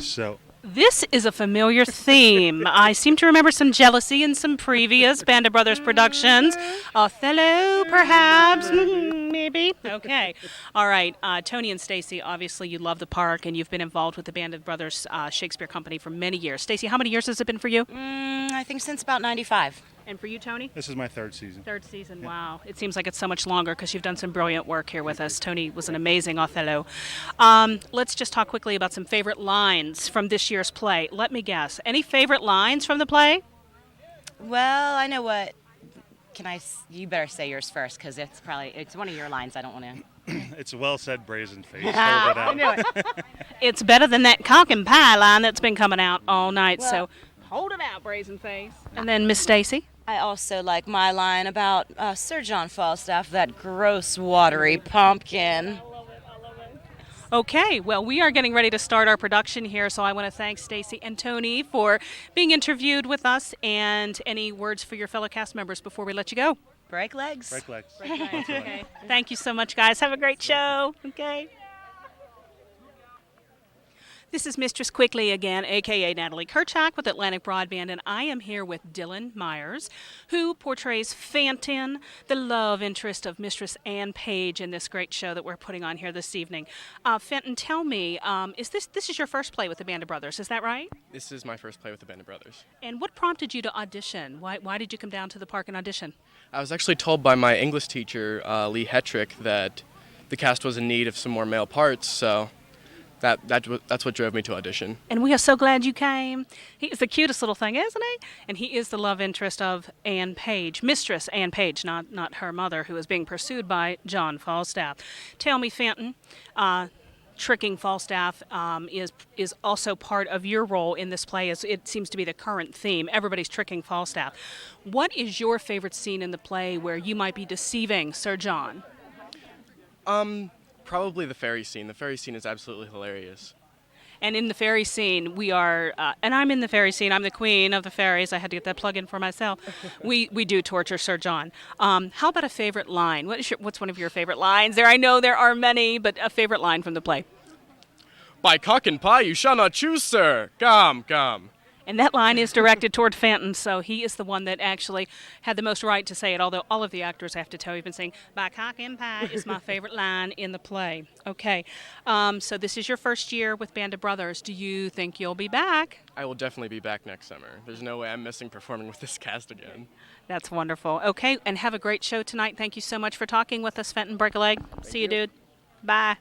So this is a familiar theme. I seem to remember some jealousy in some previous Band of Brothers productions. Othello, perhaps? Maybe? Okay. All right. Tony and Stacy, obviously you love the park, and you've been involved with the Band of Brothers Shakespeare Company for many years. Stacy, how many years has it been for you? I think since about 95. And for you, Tony? This is my third season. Third season, wow. It seems like it's so much longer because you've done some brilliant work here with us. Tony was an amazing Othello. Let's just talk quickly about some favorite lines from this year's play. Let me guess. Any favorite lines from the play? Well, I know what. You better say yours first, because it's one of your lines. I don't want to. It's well said, brazen face. I knew it. It's better than that cock and pie line that's been coming out all night, so hold it out, brazen face. And then Miss Stacy? I also like my line about Sir John Falstaff, that gross, watery pumpkin. Okay, well, we are getting ready to start our production here, so I want to thank Stacy and Tony for being interviewed with us, and any words for your fellow cast members before we let you go? Break legs. Break legs. Okay. Thank you so much, guys. Have a great show. Okay. This is Mistress Quickly again, a.k.a. Natalie Kerchak with Atlantic Broadband, and I am here with Dylan Myers, who portrays Fantin, the love interest of Mistress Anne Page in this great show that we're putting on here this evening. Fenton, tell me, this is your first play with the Band of Brothers, is that right? This is my first play with the Band of Brothers. And what prompted you to audition? Why did you come down to the park and audition? I was actually told by my English teacher, Lee Hetrick, that the cast was in need of some more male parts, so that's what drove me to audition. And we are so glad you came. He is the cutest little thing, isn't he? And he is the love interest of Anne Page, Mistress Anne Page, not her mother, who is being pursued by John Falstaff. Tell me, Fenton, tricking Falstaff is also part of your role in this play, as it seems to be the current theme. Everybody's tricking Falstaff. What is your favorite scene in the play where you might be deceiving Sir John? Probably the ferry scene. The ferry scene is absolutely hilarious. And in the fairy scene, we are, and I'm in the fairy scene. I'm the queen of the fairies. I had to get that plug in for myself. We do torture Sir John. How about a favorite line? What's one of your favorite lines there? I know there are many, but a favorite line from the play. By cock and pie you shall not choose, sir. Come, come. And that line is directed toward Fenton, so he is the one that actually had the most right to say it, although all of the actors, I have to tell you, have been saying, by cock and pie is my favorite line in the play. Okay, so this is your first year with Band of Brothers. Do you think you'll be back? I will definitely be back next summer. There's no way I'm missing performing with this cast again. That's wonderful. Okay, and have a great show tonight. Thank you so much for talking with us, Fenton. Break a leg. See you, dude. Bye.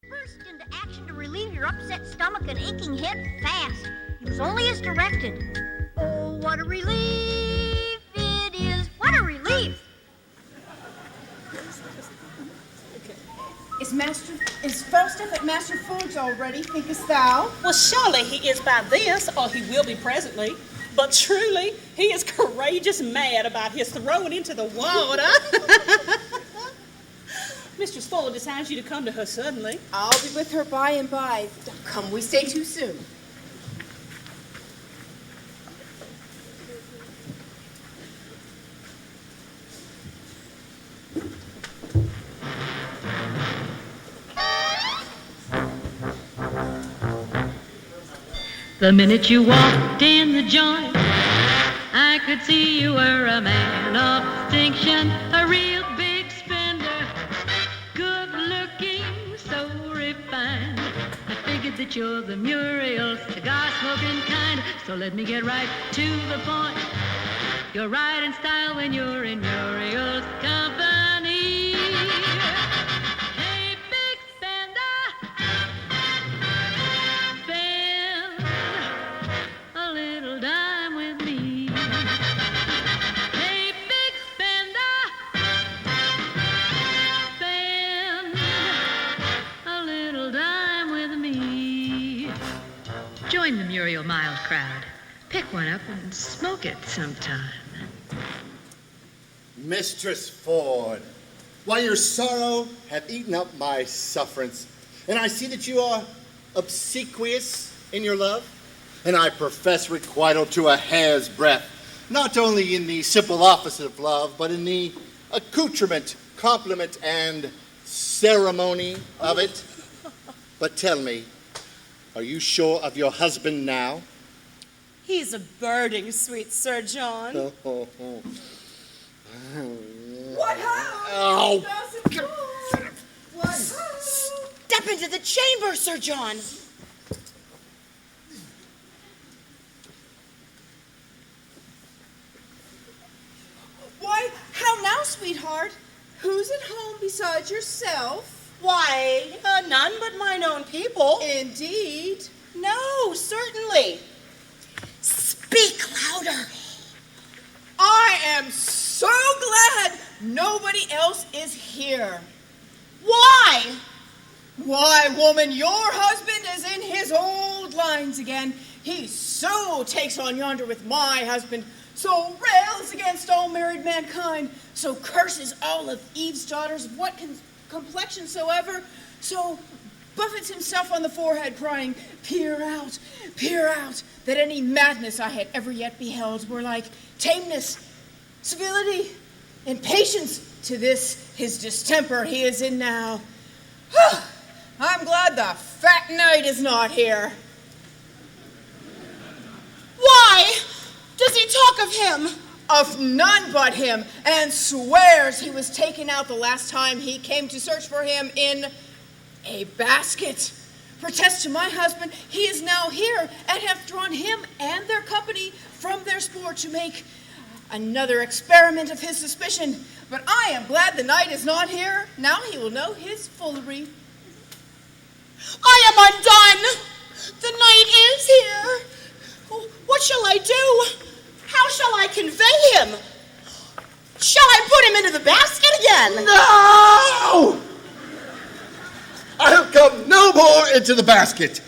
Burst into action to relieve your upset stomach and aching head fast. Use only as directed. Oh, what a relief it is. What a relief. Is Falstaff at Master Ford's already, thinkest thou? Well, surely he is by this, or he will be presently. But truly, he is courageous mad about his throwing into the water. Mistress Fuller decides you to come to her suddenly. I'll be with her by and by. Don't come we stay too soon. The minute you walked in the joint, I could see you were a man of distinction, a real big spender, good looking, so refined. I figured that you're the Muriel's cigar-smoking kind, so let me get right to the point. You're right in style when you're in Muriel's company. Hey, big spender, spend a little dime with me. Hey, big spender, spend a little dime with me. Join the Muriel Miles crowd. Pick one up and smoke it sometime. Mistress Ford, why your sorrow hath eaten up my sufferance, and I see that you are obsequious in your love, and I profess requital to a hair's breadth, not only in the simple office of love, but in the accoutrement, compliment, and ceremony of it. But tell me, are you sure of your husband now? He's a birding, sweet Sir John. What happened? Oh. What? Step into the chamber, Sir John. Why, how now, sweetheart? Who's at home besides yourself? Why, none but mine own people. Indeed. No, certainly. Speak louder. I am so glad nobody else is here. Why? Why, woman, your husband is in his old lines again. He so takes on yonder with my husband, so rails against all married mankind, so curses all of Eve's daughters of what complexion soever, so buffets himself on the forehead, crying, peer out, that any madness I had ever yet beheld were like tameness, civility, and patience to this his distemper he is in now. I'm glad the fat knight is not here. Why does he talk of him? Of none but him, and swears he was taken out the last time he came to search for him in a basket. Protests to my husband he is now here, and hath drawn him and their company from their sport to make Another experiment of his suspicion. But I am glad the knight is not here. Now he will know his foolery. I am undone. The knight is here. Oh, what shall I do? How shall I convey him? Shall I put him into the basket again? No! I'll come no more into the basket.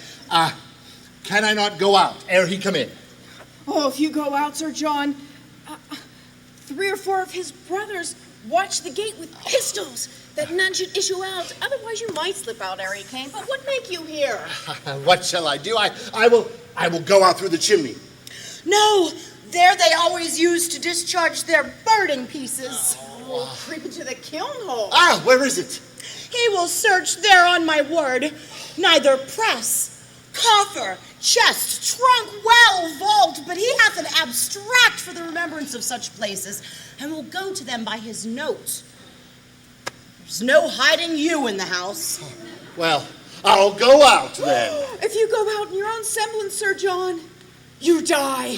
Can I not go out ere he come in? Oh, if you go out, Sir John, 3 or 4 of his brothers watch the gate with pistols, that none should issue out. Otherwise, you might slip out ere he came. But what make you here? What shall I do? I will go out through the chimney. No, there they always used to discharge their birding pieces. We'll creep into the kiln hole. Where is it? He will search there on my word. Neither press, coffer, chest, trunk, well, vault, but he hath an abstract for the remembrance of such places, and will go to them by his note. There's no hiding you in the house. Well, I'll go out then. If you go out in your own semblance, Sir John, you die.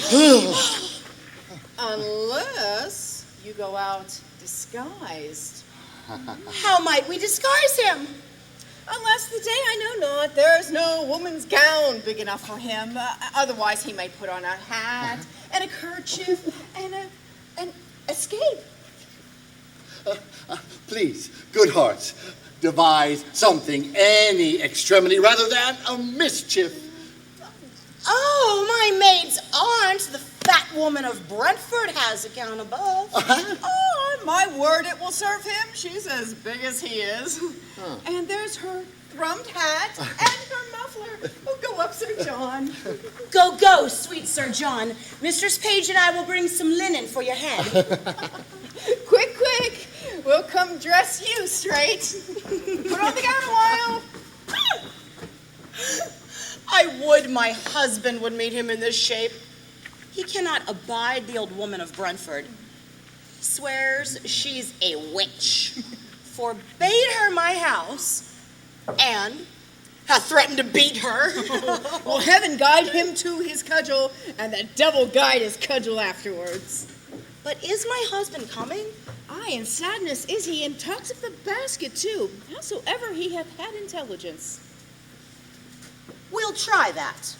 Unless you go out disguised. How might we disguise him? Alas, the day I know not. There is no woman's gown big enough for him. Otherwise, he may put on a hat and a kerchief and escape. Please, good hearts, devise something, any extremity, rather than a mischief. Oh, my maid's aunt, the fat woman of Brentford, has a gown above. Oh, on my word, it will serve him. She's as big as he is. And there's her thrummed hat and her muffler. Oh, go up, Sir John. Go, sweet Sir John. Mistress Page and I will bring some linen for your head. Quick. We'll come dress you straight. Put on the gown a while. I would my husband would meet him in this shape. He cannot abide the old woman of Brentford. He swears she's a witch. Forbade her my house, and hath threatened to beat her. Well, heaven guide him to his cudgel, and the devil guide his cudgel afterwards. But is my husband coming? Aye, in sadness is he, and talks of the basket too, howsoever he hath had intelligence. We'll try that.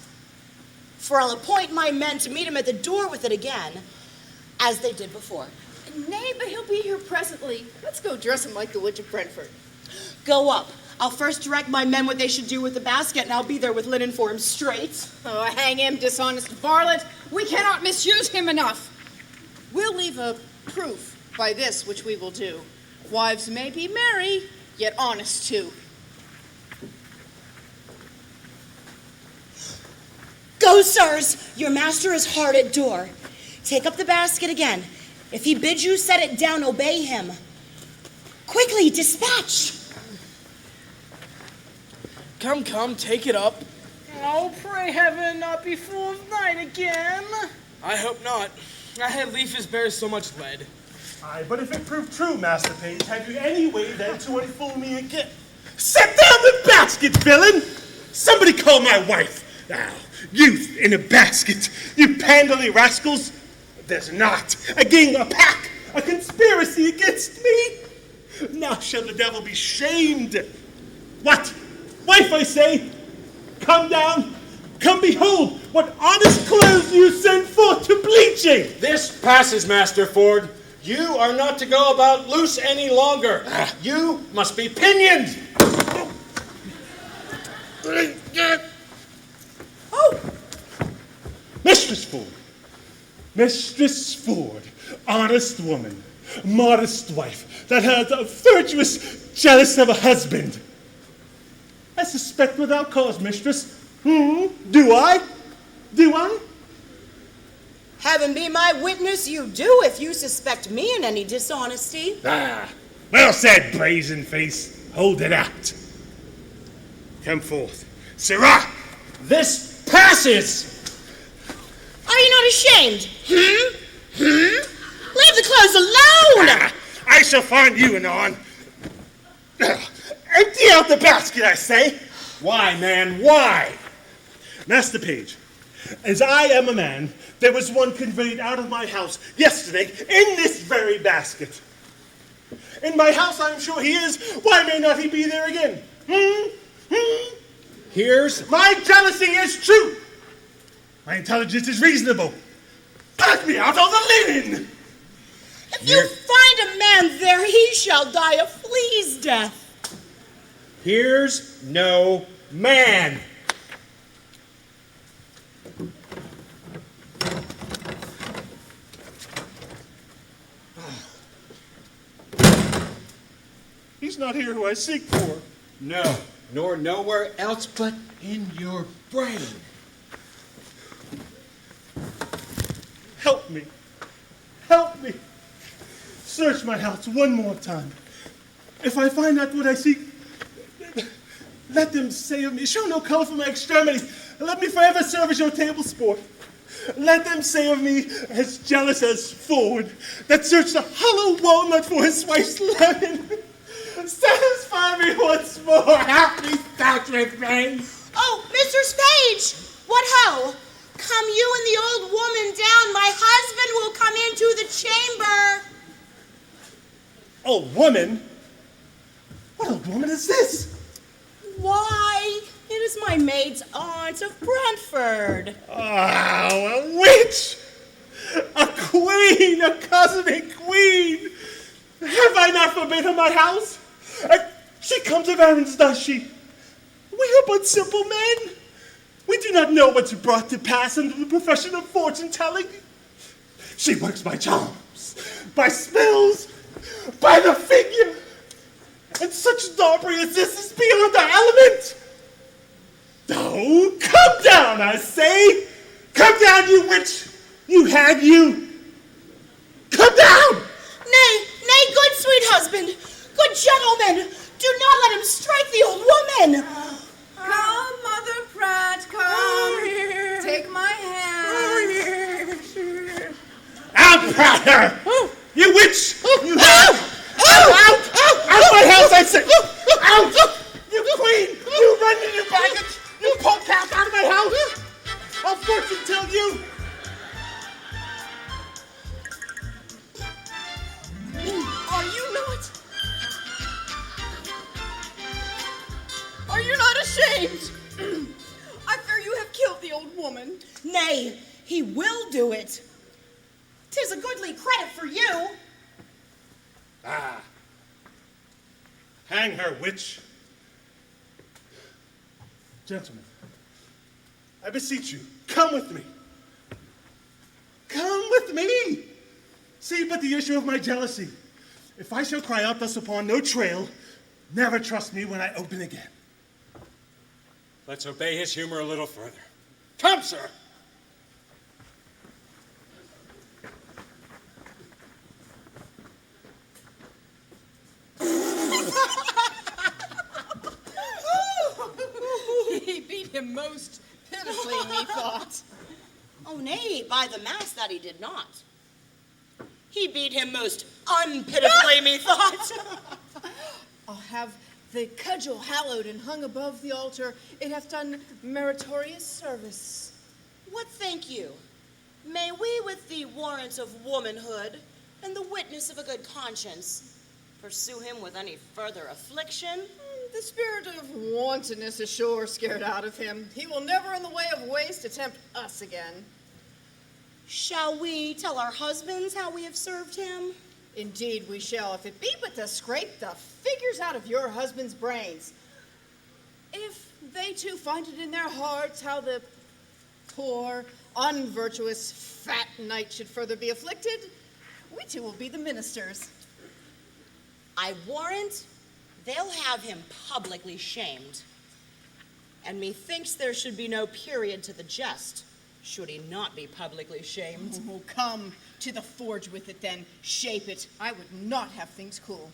For I'll appoint my men to meet him at the door with it again, as they did before. Nay, but he'll be here presently. Let's go dress him like the Witch of Brentford. Go up. I'll first direct my men what they should do with the basket, and I'll be there with linen for him straight. Oh, hang him, dishonest varlet. We cannot misuse him enough. We'll leave a proof by this which we will do. Wives may be merry, yet honest too. Go, sirs. Your master is hard at door. Take up the basket again. If he bids you set it down, obey him. Quickly, dispatch. Come, take it up. Oh, pray heaven not be full of night again. I hope not. I had leafs bear so much lead. Aye, but if it prove true, Master Page, have you any way then to unfool me again? Set down the basket, villain! Somebody call my wife. Now, youth in a basket, you pandily rascals. There's not a gang, a pack, a conspiracy against me. Now shall the devil be shamed. What? Wife, I say, come down. Come behold what honest clothes you send forth to bleaching. This passes, Master Ford. You are not to go about loose any longer. You must be pinioned. Oh! Mistress Ford, honest woman, modest wife, that has a virtuous, jealous of a husband. I suspect without cause, mistress. Do I? Heaven be my witness, you do, if you suspect me in any dishonesty. Well said, brazen face. Hold it out. Come forth. Sirrah, this passes. Are you not ashamed? Leave the clothes alone! I shall find you anon. Empty out the basket, I say. Why, man, why? Master Page, As I am a man, there was one conveyed out of my house yesterday in this very basket. In my house, I'm sure he is. Why may not he be there again? Here's... My jealousy is true. My intelligence is reasonable. Pack me out on the linen. If you find a man there, he shall die a flea's death. Here's no man. He's not here who I seek for. No, nor nowhere else but in your brain. Help me. Help me. Search my house one more time. If I find not what I seek, let them say of me, show no color for my extremities, and let me forever serve as your table sport. Let them say of me, as jealous as Ford, that searched the hollow walnut for his wife's lemon. Satisfy me once more. Help me start with me. Oh, Mistress Page! What ho! Come you and the old woman down. My husband will come into the chamber. Old woman? What old woman is this? Why, it is my maid's aunt of Brentford. Oh, a witch! A queen! A cosmic queen! Have I not forbidden her my house? She comes of errands, does she? We are but simple men. We do not know what's brought to pass into the profession of fortune-telling. She works by charms, by spells, by the figure. And such daubery as this is beyond our element. Oh, come down, I say. Come down, you witch. You hag, you. Come down. Nay, good sweet husband, good gentleman, do not let him strike the old woman. Come, Mother Pratt, come. Take my hand. Out, Pratter! You witch! You hag! Out! Out my house, I say! Out! You queen! You run in your baggage! You polecat out of my house! I'll fortune tell you! Are you not ashamed? I fear you have killed the old woman. Nay, he will do it. 'Tis a goodly credit for you. Ah. Hang her, witch. Gentlemen, I beseech you, come with me. Come with me. See but the issue of my jealousy. If I shall cry out thus upon no trail, never trust me when I open again. Let's obey his humor a little further. Come, sir. He beat him most pitifully, methought. Oh, nay, by the mass that he did not. He beat him most unpitifully, methought. I'll have the cudgel hallowed and hung above the altar. It hath done meritorious service. What think you? May we, with the warrant of womanhood and the witness of a good conscience, pursue him with any further affliction? The spirit of wantonness is sure scared out of him. He will never in the way of waste attempt us again. Shall we tell our husbands how we have served him? Indeed we shall, if it be but to scrape the figures out of your husband's brains. If they too find it in their hearts how the poor, unvirtuous, fat knight should further be afflicted, we too will be the ministers. I warrant they'll have him publicly shamed. And methinks there should be no period to the jest, should he not be publicly shamed. Oh, come to the forge with it then. Shape it. I would not have things cool.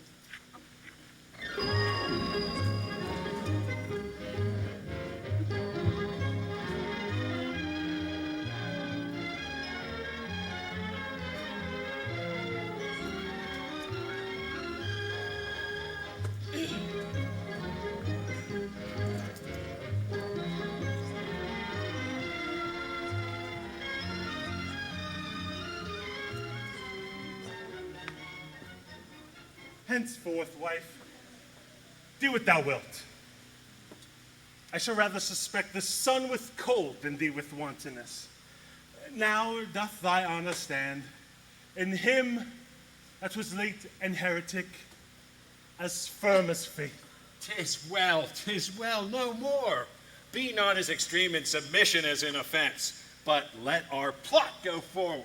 Henceforth, wife, do what thou wilt. I shall rather suspect the sun with cold than thee with wantonness. Now doth thy honor stand in him that was late an heretic, as firm as faith. 'Tis well, no more. Be not as extreme in submission as in offense, but let our plot go forward.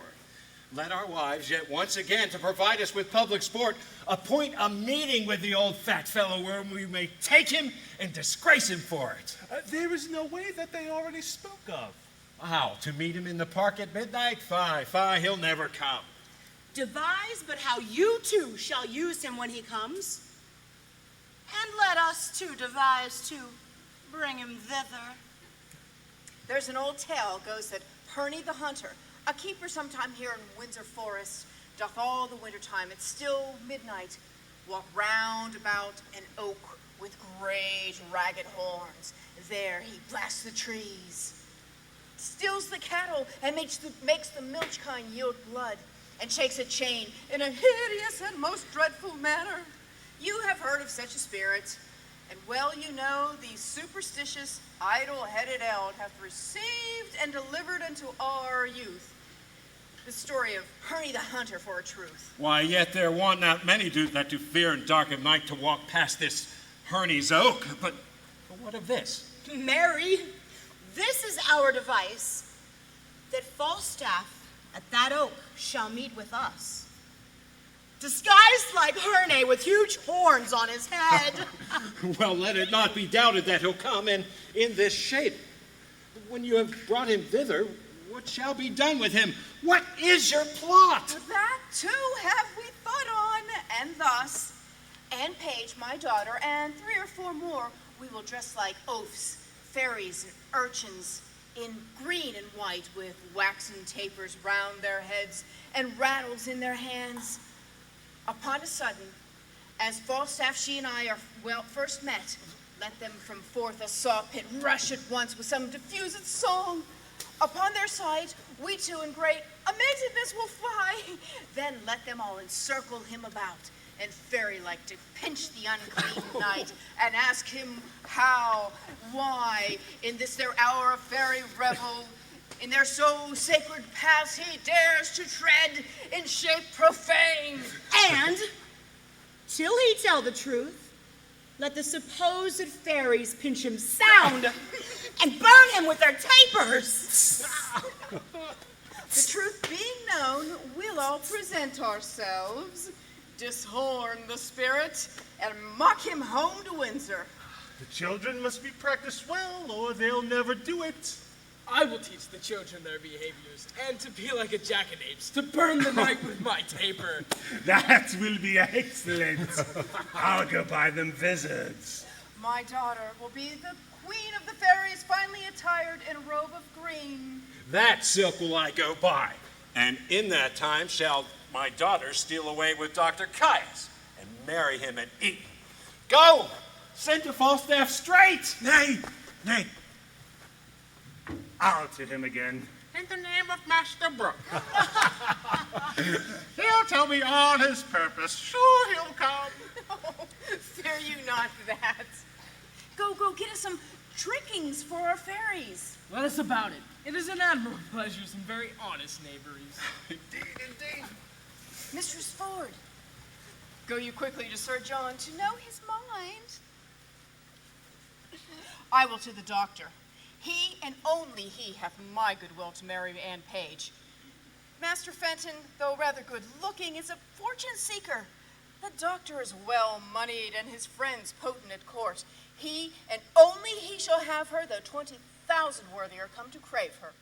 Let our wives, yet once again, to provide us with public sport, appoint a meeting with the old fat fellow where we may take him and disgrace him for it. There is no way that they already spoke of. How, to meet him in the park at midnight? Fie, he'll never come. Devise but how you two shall use him when he comes. And let us too devise to bring him thither. There's an old tale goes that Herney the hunter, a keeper sometime here in Windsor forest, doth all the winter time at still midnight walk round about an oak with great ragged horns. There he blasts the trees, stills the cattle, and makes the milch kine yield blood, and shakes a chain in a hideous and most dreadful manner. You have heard of such a spirit, and well you know the superstitious, idle-headed eld hath received and delivered unto our youth the story of Herney the hunter for a truth. Why, yet there want not many that do fear in dark of night to walk past this Herney's oak. But what of this? Mary, this is our device, that Falstaff at that oak shall meet with us, disguised like Herney with huge horns on his head. Well, let it not be doubted that he'll come in this shape. When you have brought him thither, what shall be done with him? What is your plot? That too have we thought on, and thus, Anne Page, my daughter, and 3 or 4 more, we will dress like oafs, fairies, and urchins, in green and white, with waxen tapers round their heads and rattles in their hands. Upon a sudden, as Falstaff, she and I are first met, let them from forth a saw pit rush at once with some diffused song. Upon their sight, we two in great amazedness will fly. Then let them all encircle him about, and fairy-like to pinch the unclean knight, and ask him how, why, in this their hour of fairy revel, in their so sacred paths he dares to tread in shape profane. And, till he tell the truth, let the supposed fairies pinch him sound and burn him with their tapers. The truth being known, we'll all present ourselves, dishorn the spirit, and mock him home to Windsor. The children must be practiced well, or they'll never do it. I will teach the children their behaviors, and to be like a jackanapes, to burn the night with my taper. That will be excellent. I'll go buy them wizards. My daughter will be the queen of the fairies, finely attired in a robe of green. That silk will I go buy, and in that time shall my daughter steal away with Dr. Caius and marry him at Eton. Go! Send to Falstaff straight! Nay! I'll to him again. In the name of Master Brooke. He'll tell me all his purpose. Sure he'll come. Oh, fear you not that. Go, get us some trickings for our fairies. Let us about it. It is an admirable pleasures and very honest knaveries. Indeed. Mistress Ford, go you quickly to Sir John to know his mind. I will to the doctor. He and only he hath my goodwill to marry Anne Page. Master Fenton, though rather good-looking, is a fortune seeker. The doctor is well-moneyed, and his friends potent at court. He and only he shall have her, though 20,000 worthier come to crave her.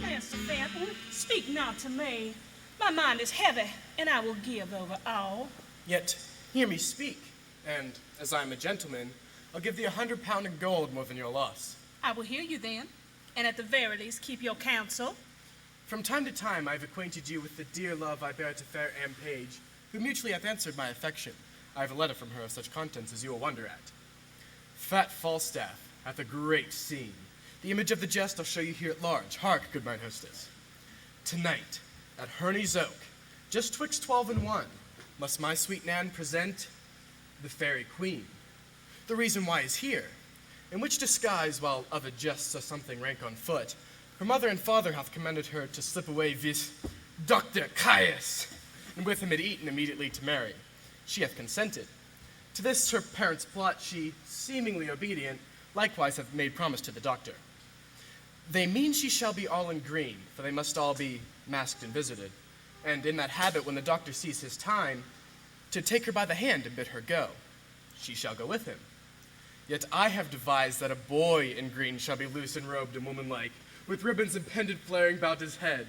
Master Fenton, speak not to me. My mind is heavy, and I will give over all. Yet, hear me speak, and as I am a gentleman, I'll give thee 100 pound in gold more than your loss. I will hear you then, and at the very least keep your counsel. From time to time I have acquainted you with the dear love I bear to fair Anne Page, who mutually hath answered my affection. I have a letter from her of such contents as you will wonder at. Fat Falstaff hath a great scene. The image of the jest I'll show you here at large. Hark, good mine hostess. Tonight, at Herney's Oak, just twixt 12 and 1, must my sweet Nan present the fairy queen. The reason why is here, in which disguise, while other jests are something rank on foot, her mother and father hath commanded her to slip away vis Dr. Caius, and with him had eaten immediately to marry. She hath consented. To this her parents' plot she, seemingly obedient, likewise hath made promise to the doctor. They mean she shall be all in green, for they must all be masked and visited, and in that habit when the doctor sees his time, to take her by the hand and bid her go. She shall go with him. Yet I have devised that a boy in green shall be loose and robed and womanlike, with ribbons and pendant flaring about his head.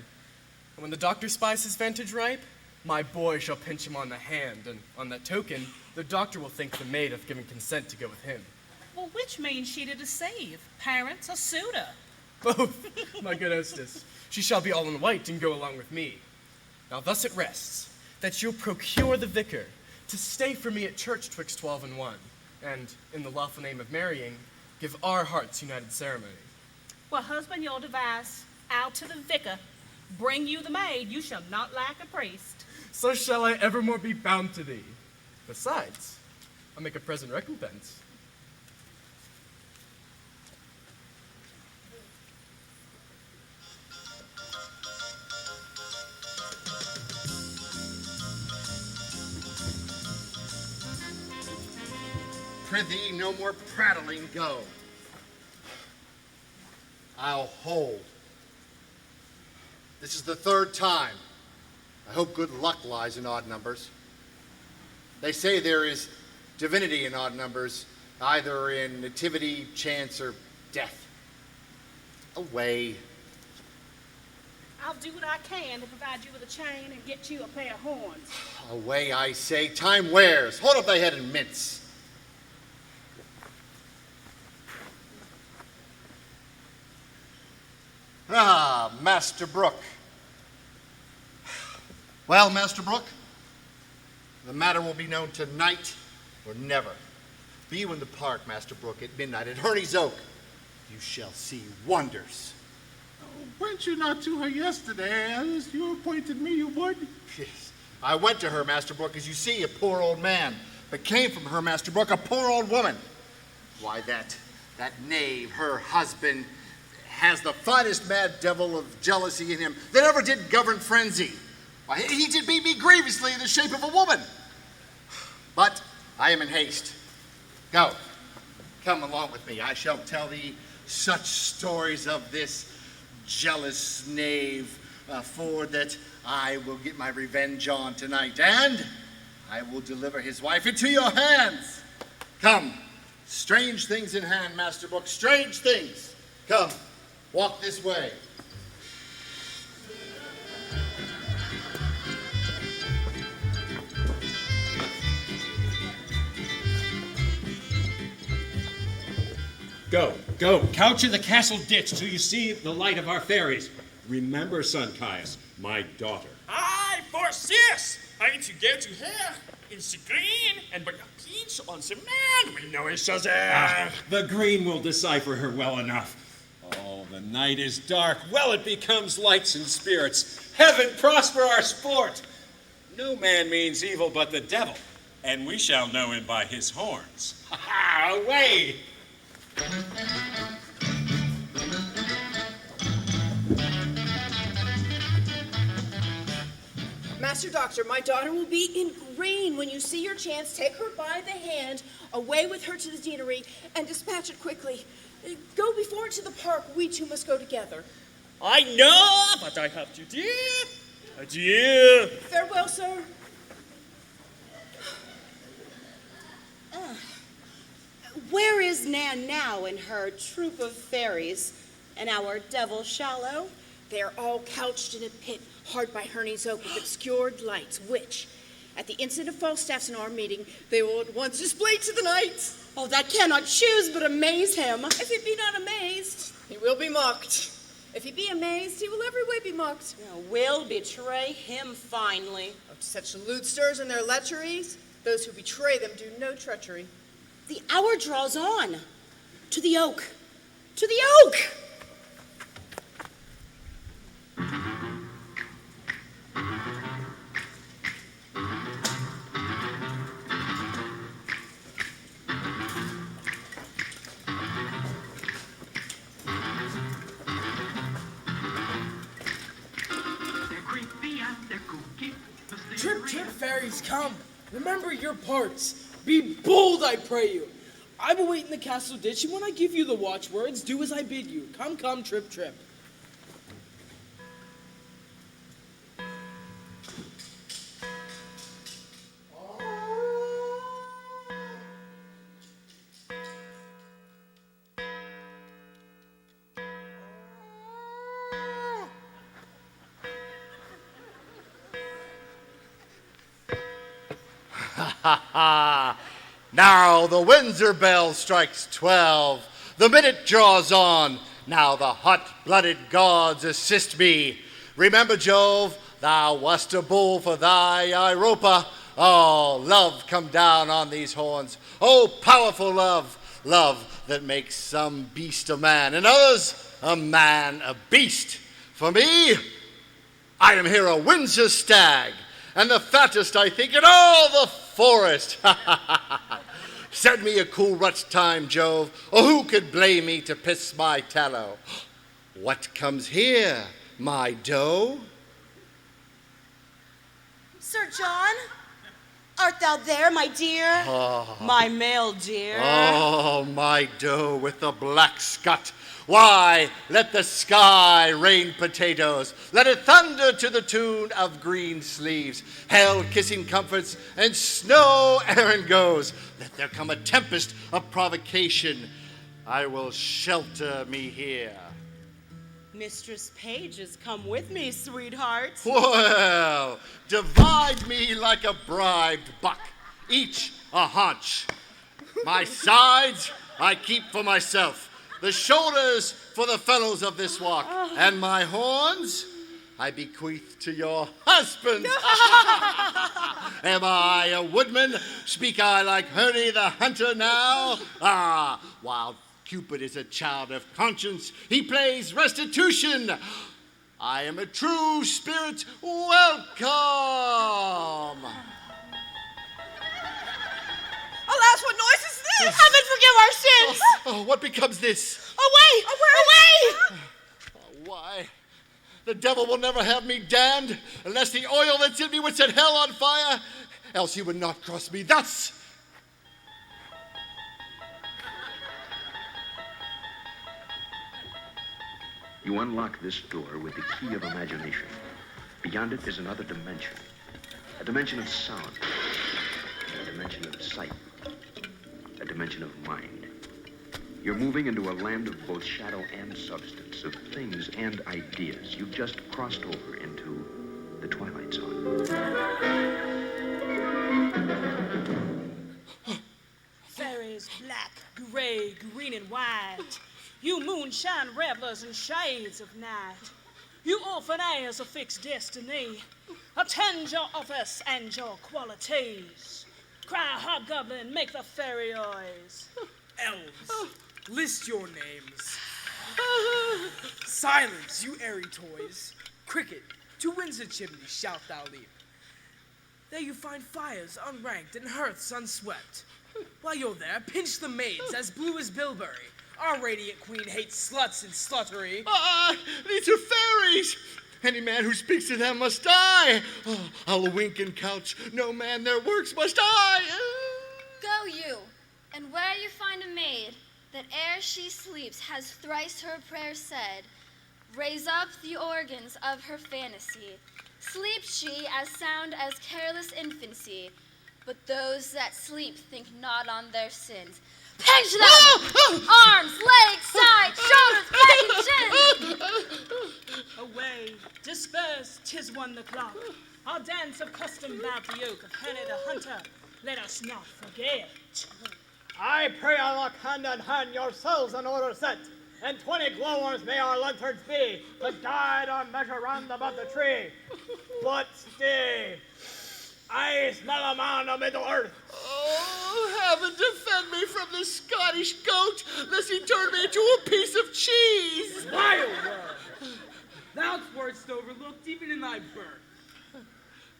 And when the doctor spies his vantage ripe, my boy shall pinch him on the hand, and on that token, the doctor will think the maid hath given consent to go with him. Well, which means she to deceive, parents or suitor? Both, my good hostess. She shall be all in white and go along with me. Now thus it rests, that you'll procure the vicar to stay for me at church twixt 12 and 1, and, in the lawful name of marrying, give our hearts united ceremony. Well, husband, your device, out to the vicar. Bring you the maid, you shall not lack a priest. So shall I evermore be bound to thee. Besides, I'll make a present recompense. Prithee, no more prattling, go. I'll hold. This is the third time. I hope good luck lies in odd numbers. They say there is divinity in odd numbers, either in nativity, chance, or death. Away. I'll do what I can to provide you with a chain and get you a pair of horns. Away, I say. Time wears. Hold up thy head and mince. Ah, Master Brooke. Well, Master Brooke, the matter will be known tonight or never. Be you in the park, Master Brooke, at midnight at Herney's Oak. You shall see wonders. Went you not to her yesterday, as you appointed me you would? Yes. I went to her, Master Brooke, as you see, a poor old man, but came from her, Master Brooke, a poor old woman. Why, that knave, her husband, has the finest mad devil of jealousy in him that ever did govern frenzy. Why, he did beat me grievously in the shape of a woman. But I am in haste. Go, come along with me. I shall tell thee such stories of this jealous knave, for that I will get my revenge on tonight, and I will deliver his wife into your hands. Come, strange things in hand, Master Brooke, strange things. Come. Walk this way. Go, go, couch in the castle ditch till you see the light of our fairies. Remember, son Caius, my daughter. I forsooth, I to go to her in the green and bring a peach on the man we know each other. The green will decipher her well enough. Oh, the night is dark. Well, it becomes lights and spirits. Heaven prosper our sport. No man means evil but the devil, and we shall know him by his horns. Ha ha! Away! Master Doctor, my daughter will be in green. When you see your chance, take her by the hand, away with her to the deanery, and dispatch it quickly. Go before to the park. We two must go together. I know, but I have to do. Adieu. Farewell, sir. Where is Nan now and her troop of fairies and our devil Shallow? They're all couched in a pit, hard by Herney's Oak with obscured lights, which, at the instant of Falstaff's in our meeting, they will at once display to the knights. Oh, that cannot choose but amaze him. If he be not amazed, he will be mocked. If he be amazed, he will every way be mocked. We'll betray him finely. Oh, to such lewdsters and their lecheries, those who betray them do no treachery. The hour draws on. To the oak. To the oak! Trip, trip, fairies, come. Remember your parts. Be bold, I pray you. I will wait in the castle ditch, and when I give you the watchwords, do as I bid you. Come, come, trip, trip. Ha ha! Now the Windsor bell strikes 12. The minute draws on. Now the hot-blooded gods assist me. Remember, Jove, thou wast a bull for thy Europa. Oh, love, come down on these horns. Oh, powerful love, love that makes some beast a man, and others a man a beast. For me, I am here a Windsor stag, and the fattest, I think, in all the forest. Send me a cool rut's time, Jove, or who could blame me to piss my tallow? What comes here, my doe? Sir John, art thou there, my dear? Oh. My male dear. Oh, my doe with the black scut. Why, let the sky rain potatoes. Let it thunder to the tune of green sleeves. Hell kissing comforts and snow errand goes. Let there come a tempest of provocation. I will shelter me here. Mistress Page has come with me, sweetheart. Well, divide me like a bribed buck, each a haunch. My sides I keep for myself, the shoulders for the fellows of this walk, and my horns I bequeath to your husband. Am I a woodman? Speak I like Herney the hunter now? Ah, while Cupid is a child of conscience, he plays restitution. I am a true spirit. Welcome. Alas, what noise is this? Heaven forgive our sins! Oh, what becomes this? Away! Away! Why? The devil will never have me damned unless the oil that's in me would set hell on fire. Else he would not cross me thus. You unlock this door with the key of imagination. Beyond it is another dimension. A dimension of sound. A dimension of sight. A dimension of mind. You're moving into a land of both shadow and substance, of things and ideas. You've just crossed over into the Twilight Zone. Fairies, black, gray, green, and white. You moonshine revelers in shades of night. You orphan heirs of fixed destiny. Attend your office and your qualities. Cry, hobgoblin, make the fairy noise. Elves, list your names. Silence, you airy toys. Cricket, to Windsor chimney shalt thou leap. There you find fires unranked and hearths unswept. While you're there, pinch the maids as blue as bilberry. Our radiant queen hates sluts and sluttery. These are fairies. Any man who speaks to them must die. Oh, I'll wink and couch. No man their works must I. Go you, and where you find a maid that ere she sleeps has thrice her prayer said, raise up the organs of her fantasy. Sleep she as sound as careless infancy, but those that sleep think not on their sins. Pinch them! Arms, legs, sides, shoulders, back, and chin! Away, disperse, 'tis 1 o'clock. Our dance of custom bout the yoke of Henry the Hunter. Let us not forget. I pray Allah hand in hand yourselves in order set, and 20 glowworms may our lanterns be, to guide our measure round about the tree. But stay, I smell a man of Middle Earth. Oh, heaven defend me from this Scottish goat, lest he turn me into a piece of cheese. Vile word! Thou wouldst overlooked even in thy birth.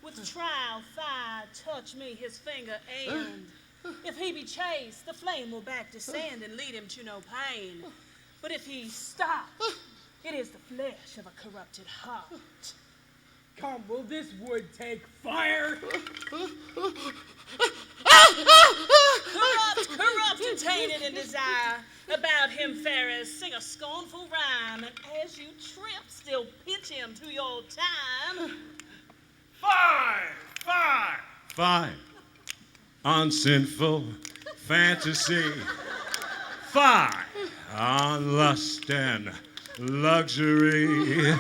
With trial, fire, touch me his finger, and if he be chased, the flame will back descend and lead him to no pain. But if he stop, it is the flesh of a corrupted heart. Come, will this wood take fire? Corrupt and tainted in desire. About him, Ferris, sing a scornful rhyme, and as you trip, still pitch him to your time. Fine. On sinful fantasy. 5 on lust and luxury.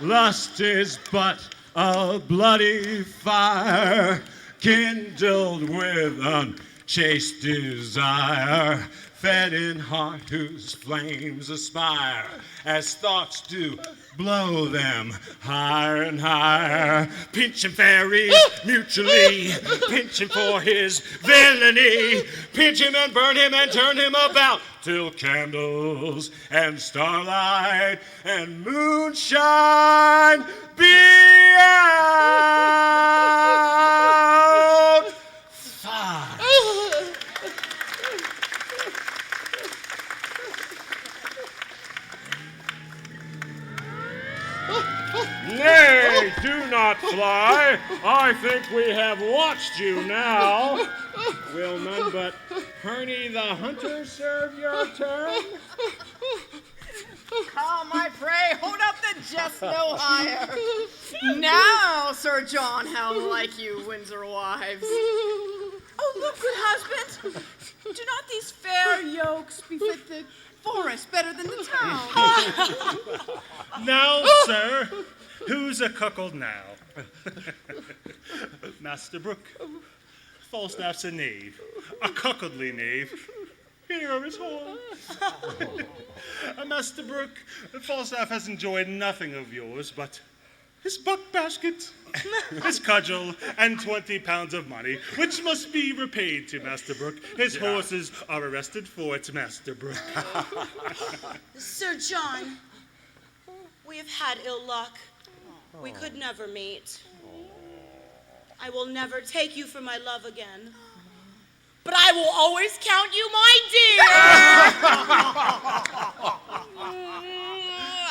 Lust is but a bloody fire, kindled with unchaste desire, fed in heart whose flames aspire, as thoughts do blow them higher and higher. Pinch him, fairies, mutually, pinch him for his villainy, pinch him and burn him and turn him about, till candles and starlight and moonshine be out. Fire. Nay, do not fly. I think we have watched you now. Will none but Herney the Hunter serve your turn? Calm, I pray, hold up the jest no higher. Now, Sir John, how like you, Windsor wives. Oh, look, good husband. Do not these fair yokes befit the forest better than the town? Now, sir, who's a cuckold now? Master Brooke. Falstaff's a knave, a cuckoldly knave. Here are his horns. Master Brooke, Falstaff has enjoyed nothing of yours but his buck basket, his cudgel, and 20 pounds of money, which must be repaid to Master Brooke. His horses are arrested for it, Master Brooke. Sir John, we have had ill luck. We could never meet. I will never take you for my love again. But I will always count you my dear.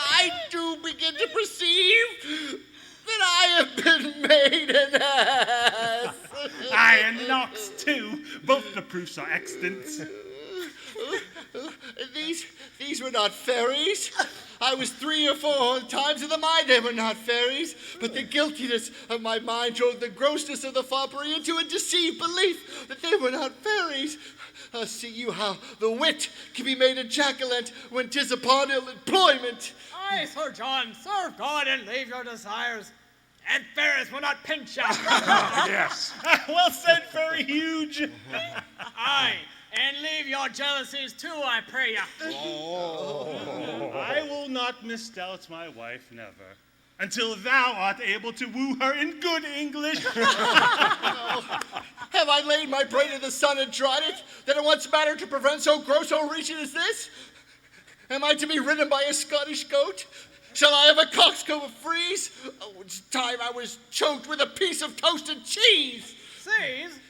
I do begin to perceive that I have been made an ass. Aye, and knocks too. Both the proofs are extant. These were not fairies. I was 3 or 4 times in the mind they were not fairies, but the guiltiness of my mind drove the grossness of the foppery into a deceived belief that they were not fairies. See you how the wit can be made a jackalent when 'tis upon ill employment. Aye, Sir John, serve God and leave your desires, and fairies will not pinch you. Yes. Well said, Fairy Huge. Aye, and leave your jealousies too, I pray you. I will not misdoubt my wife, never, until thou art able to woo her in good English. Have I laid my brain in the sun and dried it, that it once mattered to prevent so gross a reaching as this? Am I to be ridden by a Scottish goat? Shall I have a coxcomb of frieze? Oh, it's time I was choked with a piece of toasted cheese. Cheese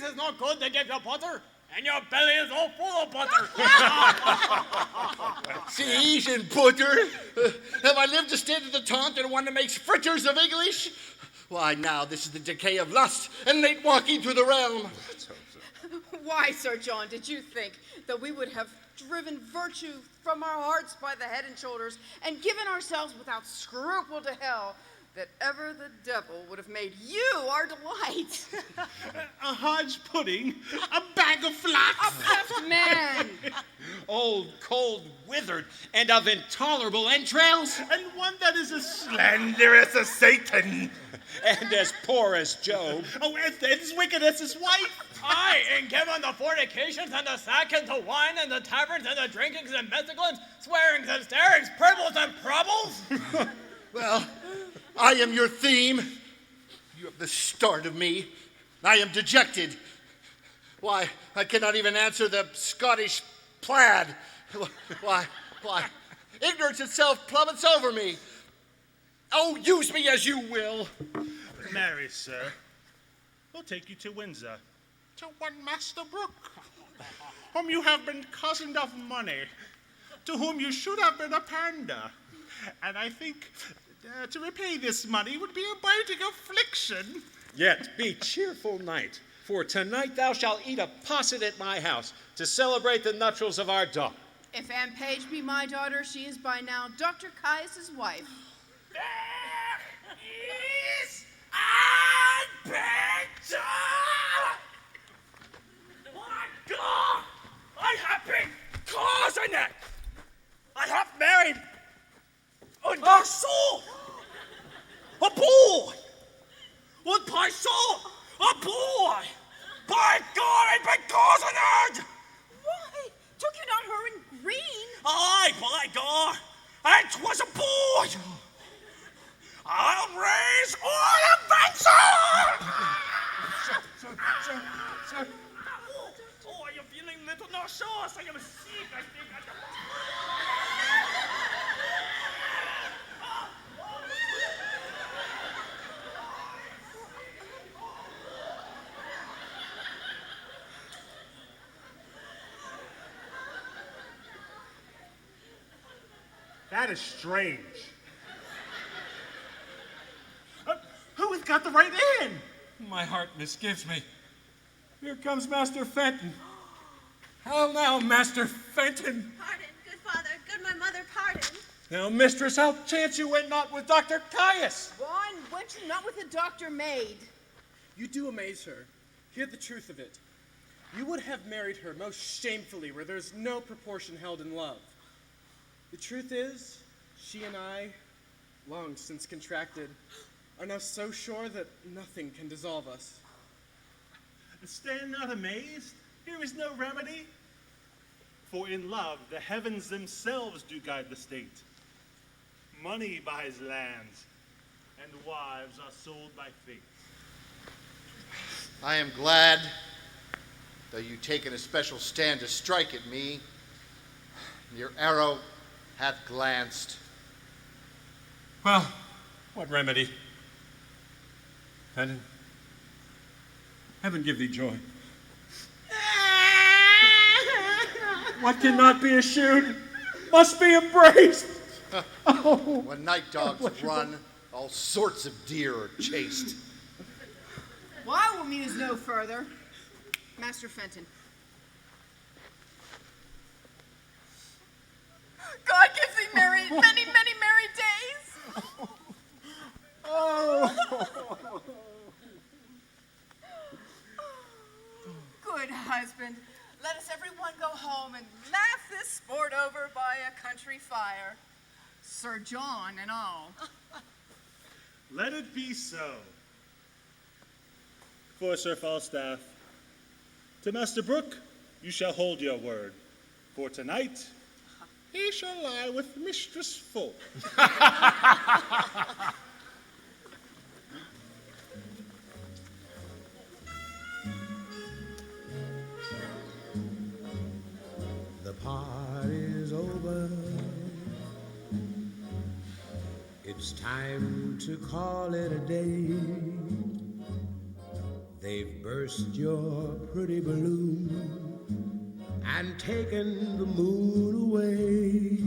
is not good to give you butter, and your belly is all full of butter. Cheese and butter? Have I lived to stand at the taunt and one that makes fritters of English? Why, now this is the decay of lust and late walking through the realm. Why, Sir John, did you think that we would have driven virtue from our hearts by the head and shoulders and given ourselves without scruple to hell that ever the devil would have made you our delight. A hodge pudding, a bag of flax. A puffed man. Old, cold, withered, and of intolerable entrails. And one that is as slender as a Satan. And as poor as Job. Oh, and as wicked as his wife. Aye, and given the fornications and the sackings, the wine and the taverns and the drinkings and methiclins, swearings and starings, pribbles and prubbles. Well, I am your theme. You have the start of me. I am dejected. Why, I cannot even answer the Scottish plaid. Why, ignorance itself plummets over me. Oh, use me as you will. Marry, sir, we'll take you to Windsor. To one Master Brooke, whom you have been cozened of money, to whom you should have been a pander. And I think to repay this money would be a biting affliction. Yet be cheerful, knight, for tonight thou shalt eat a posset at my house to celebrate the nuptials of our daughter. If Anne Page be my daughter, she is by now Dr. Caius's wife. There is Anne Page! My God! I have been causing it! I have married a garçon! A boy! With my soul! A boy! By God, I've been causing it! Why? Took you not her in green? Aye, by God! And 'twas a boy! I'll raise all of Windsor! Sir. Oh, are you feeling a little nauseous? I am sick, I think. That is strange. Who has got the right in? My heart misgives me. Here comes Master Fenton. How now, Master Fenton? Pardon, good father, good my mother, pardon. Now, mistress, how chance you went not with Dr. Caius? Why went you not with the doctor maid? You do amaze her. Hear the truth of it. You would have married her most shamefully where there's no proportion held in love. The truth is, she and I, long since contracted, are now so sure that nothing can dissolve us. Stand not amazed. Here is no remedy. For in love, the heavens themselves do guide the state. Money buys lands, and wives are sold by fate. I am glad, though you taken a special stand to strike at me, your arrow hath glanced. Well, what remedy? Heaven give thee joy. What cannot be eschewed must be embraced. Oh. When night dogs run, all sorts of deer are chased. Well, I will muse no further. Master Fenton. God gives thee many, many merry days. Oh. Good husband, let us everyone go home and laugh this sport over by a country fire. Sir John and all. Let it be so. For Sir Falstaff, to Master Brooke, you shall hold your word. For tonight, he shall lie with Mistress Full. The party's over. It's time to call it a day. They've burst your pretty balloon and taken the moon away.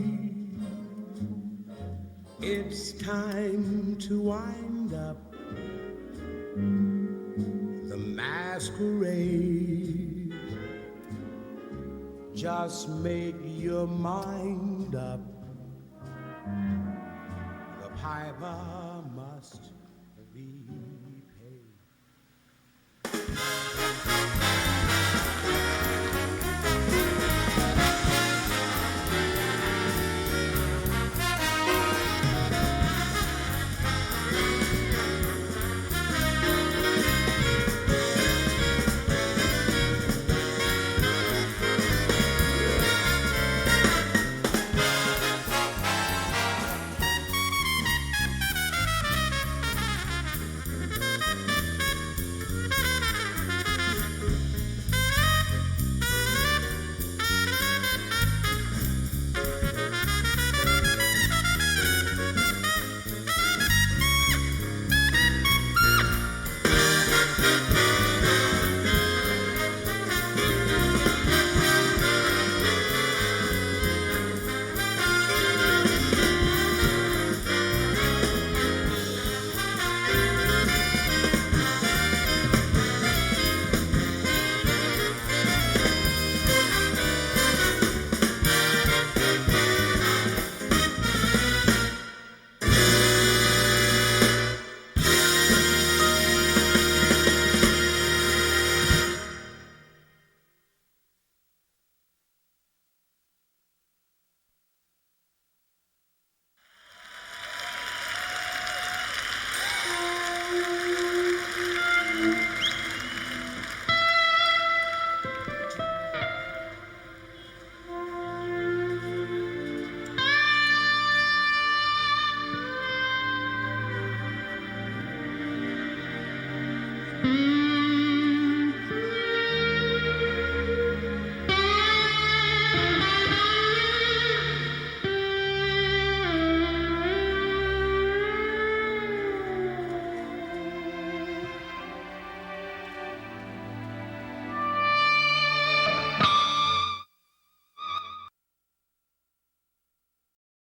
It's time to wind up the masquerade. Just make your mind up. The piper must past.